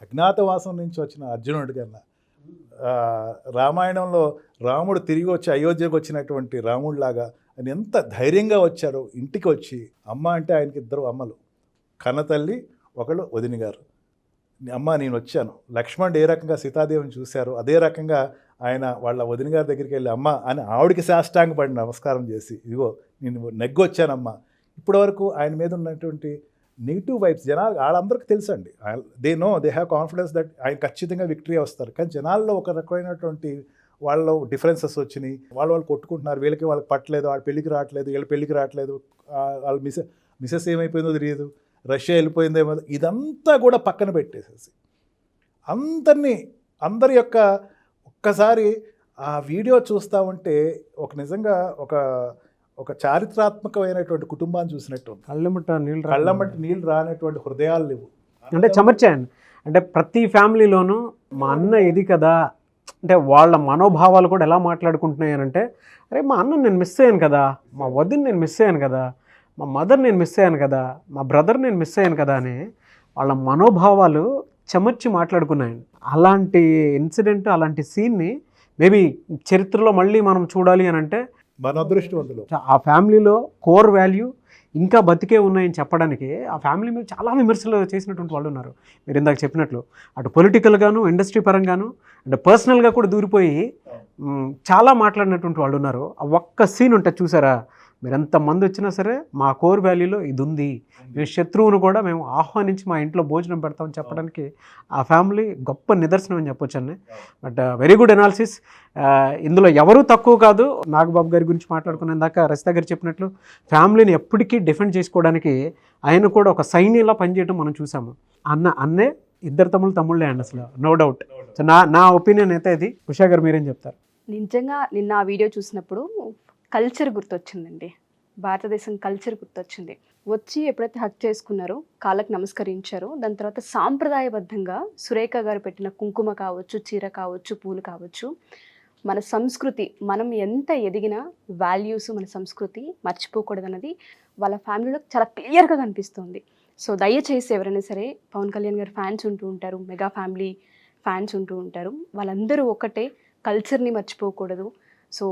అజ్ఞాతవాసం నుంచి వచ్చిన అర్జునుడి కన్నా రామాయణంలో రాముడు తిరిగి వచ్చి అయోధ్యకు వచ్చినటువంటి రాముడిలాగా ఆయన ఎంత ధైర్యంగా వచ్చాడో. ఇంటికి వచ్చి అమ్మ అంటే ఆయనకి 2 అమ్మలు, కన్నతల్లి ఒకళ్ళు వదిన గారు. అమ్మ నేను వచ్చాను, లక్ష్మణుడు ఏ రకంగా సీతాదేవిని చూశారో అదే రకంగా ఆయన వాళ్ళ వదిన గారి దగ్గరికి వెళ్ళి అమ్మ అని ఆవిడికి శాష్టాంగపడి నమస్కారం చేసి, ఇదిగో నేను నెగ్గొచ్చానమ్మా. ఇప్పటి వరకు ఆయన మీద ఉన్నటువంటి నెగిటివ్ వైబ్స్ జనాలు వాళ్ళందరికీ తెలుసండి. దే హ్యావ్ కాన్ఫిడెన్స్ దట్ ఆయన ఖచ్చితంగా విక్టరీ వస్తారు. కానీ జనాల్లో ఒక రకమైనటువంటి వాళ్ళలో డిఫరెన్సెస్ వచ్చినాయి, వాళ్ళు కొట్టుకుంటున్నారు, వాళ్ళకి పట్టలేదు, వాళ్ళ పెళ్ళికి రావట్లేదు, వీళ్ళ పెళ్ళికి రావట్లేదు, వాళ్ళ మిసెస్ ఏమైపోయిందో తెలియదు, రష్యా వెళ్ళిపోయిందేమో, ఇదంతా కూడా పక్కన పెట్టేసేసి అందరి యొక్క ఒక్కసారి ఆ వీడియో చూస్తూ ఉంటే నిజంగా ఒక చారిత్రాత్మకమైనటువంటి కుటుంబాన్ని చూసినట్టు, కళ్ళమట నీళ్ళు రానటువంటి హృదయాలు లేవు. అంటే చెమర్చాయండి. అంటే ప్రతి ఫ్యామిలీలోనూ మా అన్న ఇది కదా, అంటే వాళ్ళ మనోభావాలు కూడా ఎలా మాట్లాడుకుంటున్నాయనంటే, అరే మా అన్నని నేను మిస్ అయ్యాను కదా, మా వదిన నేను మిస్ అయ్యాను కదా, మా మదర్ నేను మిస్ అయ్యాను కదా, మా బ్రదర్ నేను మిస్ అయ్యాను కదా అని వాళ్ళ మనోభావాలు చెమర్చి మాట్లాడుకున్నాయండి. అలాంటి ఇన్సిడెంట్, అలాంటి సీన్ని మేబీ చరిత్రలో మళ్ళీ మనం చూడాలి అని అంటే మన అదృష్టవంతులు. ఆ ఫ్యామిలీలో కోర్ వాల్యూ ఇంకా బతికే ఉన్నాయని చెప్పడానికి ఆ ఫ్యామిలీ మీద చాలా విమర్శలు చేసినటువంటి వాళ్ళు ఉన్నారు. మీరు ఇందాక చెప్పినట్లు అటు పొలిటికల్గాను, ఇండస్ట్రీ పరంగాను, అంటే పర్సనల్గా కూడా దూరిపోయి చాలా మాట్లాడినటువంటి వాళ్ళు ఉన్నారు. ఆ ఒక్క సీన్ ఉంటుంది చూసారా, మీరు ఎంతమంది వచ్చినా సరే మా కోర్ వాల్యూలో ఇది ఉంది, మేము శత్రువును కూడా మేము ఆహ్వానించి మా ఇంట్లో భోజనం పెడతామని చెప్పడానికి ఆ ఫ్యామిలీ గొప్ప నిదర్శనం అని చెప్పొచ్చండి. But very good analysis. ఇందులో ఎవరూ తక్కువ కాదు. నాగబాబు గారి గురించి మాట్లాడుకున్న ఇందాక రసిత గారు చెప్పినట్లు ఫ్యామిలీని ఎప్పటికీ డిఫెండ్ చేసుకోవడానికి ఆయన కూడా ఒక సైన్యంలా పనిచేయడం మనం చూసాము. అన్నే ఇద్దరు తమ్ముళ్ళే అండి అసలు, నో డౌట్. సో నా ఒపీనియన్ అయితే ఇది. ఉషా గారు మీరేం చెప్తారు? నిజంగా నిన్న ఆ వీడియో చూసినప్పుడు కల్చర్ గుర్తొచ్చిందండి, భారతదేశం కల్చర్ గుర్తొచ్చింది. వచ్చి ఎప్పుడైతే హక్ చేసుకున్నారో, కాళ్ళకి నమస్కరించారో, దాని తర్వాత సాంప్రదాయబద్ధంగా సురేఖ గారు పెట్టిన కుంకుమ కావచ్చు, చీర కావచ్చు, పూలు కావచ్చు, మన సంస్కృతి, మనం ఎంత ఎదిగినా వాల్యూస్, మన సంస్కృతి మర్చిపోకూడదన్నది వాళ్ళ ఫ్యామిలీలో చాలా క్లియర్గా కనిపిస్తుంది. సో దయచేసి ఎవరైనా సరే పవన్ కళ్యాణ్ గారు ఫ్యాన్స్ ఉంటూ ఉంటారు, మెగా ఫ్యామిలీ ఫ్యాన్స్ ఉంటూ ఉంటారు, వాళ్ళందరూ ఒకటే, కల్చర్ని మర్చిపోకూడదు. సో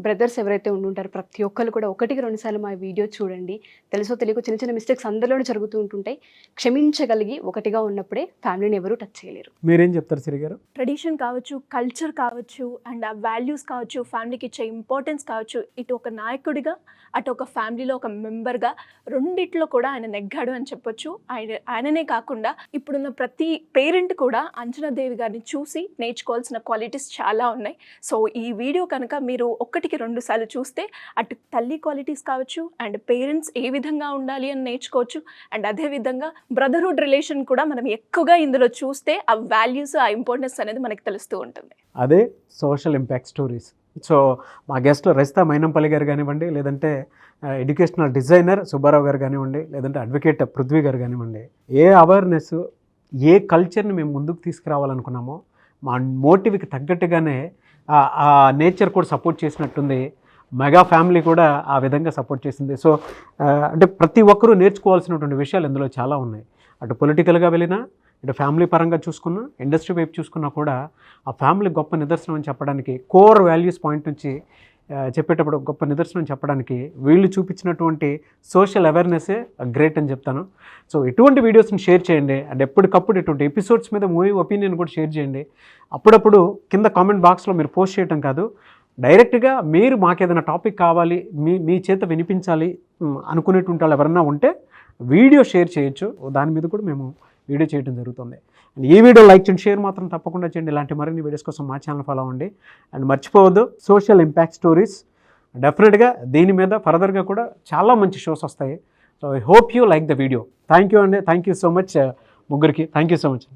బ్రదర్స్ ఎవరైతే ఉంటుంటారో ప్రతి ఒక్కరు కూడా 1-2 సార్లు మా వీడియో చూడండి. తెలుసో తెలియకో చిన్న చిన్న మిస్టేక్స్ అందరిలోనే జరుగుతూ ఉంటుంటాయి. క్షమించగలిగి ఒకటిగా ఉన్నప్పుడే ఫ్యామిలీని ఎవరూ టచ్ చేయలేరు. మీరేం చెప్తారు సిరి గారు? ట్రెడిషన్ కావచ్చు, కల్చర్ కావచ్చు, అండ్ ఆ వాల్యూస్ కావచ్చు, ఫ్యామిలీకి ఇచ్చే ఇంపార్టెన్స్ కావచ్చు, ఇటు ఒక నాయకుడిగా అటు ఒక ఫ్యామిలీలో ఒక మెంబర్గా రెండిట్లో కూడా ఆయన నెగ్గాడు అని చెప్పొచ్చు. ఆయననే కాకుండా ఇప్పుడున్న ప్రతి పేరెంట్ కూడా అంజనాదేవి గారిని చూసి నేర్చుకోవాల్సిన క్వాలిటీస్ చాలా ఉన్నాయి. సో ఈ వీడియో కనుక మీరు 1-2 సార్లు చూస్తే అటు తల్లి క్వాలిటీస్ కావచ్చు, అండ్ పేరెంట్స్ ఏ విధంగా ఉండాలి అని నేర్చుకోవచ్చు, అండ్ అదేవిధంగా బ్రదర్హుడ్ రిలేషన్ కూడా మనం ఎక్కువగా ఇందులో చూస్తే ఆ వాల్యూస్, ఆ ఇంపార్టెన్స్ అనేది మనకు తెలుస్తూ ఉంటుంది. అదే సోషల్ ఇంపాక్ట్ స్టోరీస్. సో మా గెస్ట్లో రసిత మైనంపల్లి గారు కానివ్వండి, లేదంటే ఎడ్యుకేషనల్ డిజైనర్ సుబ్బారావు గారు కానివ్వండి, లేదంటే అడ్వకేట్ పృథ్వీ గారు కానివ్వండి, ఏ అవేర్నెస్, ఏ కల్చర్ని మేము ముందుకు తీసుకురావాలనుకున్నామో మా మోటివ్కి తగ్గట్టుగానే ఆ నేచర్ కూడా సపోర్ట్ చేసినట్టుంది. మెగా ఫ్యామిలీ కూడా ఆ విధంగా సపోర్ట్ చేసింది. సో అంటే ప్రతి ఒక్కరూ నేర్చుకోవాల్సినటువంటి విషయాలు ఇందులో చాలా ఉన్నాయి. అటు పొలిటికల్గా వెళ్ళినా, ఇటు ఫ్యామిలీ పరంగా చూసుకున్నా, ఇండస్ట్రీ వైపు చూసుకున్నా కూడా ఆ ఫ్యామిలీ గొప్ప నిదర్శనం అని చెప్పడానికి, కోర్ వాల్యూస్ పాయింట్ నుంచి చెప్పేటప్పుడు గొప్ప నిదర్శనం చెప్పడానికి వీళ్ళు చూపించినటువంటి సోషల్ అవేర్నెస్సే గ్రేట్ అని చెప్తాను. సో ఇటువంటి వీడియోస్ని షేర్ చేయండి, అండ్ ఎప్పటికప్పుడు ఇటువంటి ఎపిసోడ్స్ మీద మూవీ ఒపీనియన్ కూడా షేర్ చేయండి. అప్పుడప్పుడు కింద కామెంట్ బాక్స్లో మీరు పోస్ట్ చేయడం కాదు, డైరెక్ట్గా మీరు మాకేదైనా టాపిక్ కావాలి, మీ చేత వినిపించాలి అనుకునేటువంటి వాళ్ళు ఎవరన్నా ఉంటే వీడియో షేర్ చేయొచ్చు. దాని మీద కూడా మేము వీడియో చేయడం జరుగుతుంది. అండ్ ఈ వీడియో లైక్ చేయండి, షేర్ మాత్రం తప్పకుండా చేయండి. ఇలాంటి మరిన్ని వీడియోస్ కోసం మా ఛానల్ ఫాలో అవ్వండి. అండ్ మర్చిపోవద్దు, సోషల్ ఇంపాక్ట్ స్టోరీస్ డెఫినెట్గా దీని మీద ఫర్దర్గా కూడా చాలా మంచి షోస్ వస్తాయి. So I hope you like the video. Thank you అండి, థ్యాంక్ యూ సో మచ్ ముగ్గురికి, థ్యాంక్ యూ సో మచ్.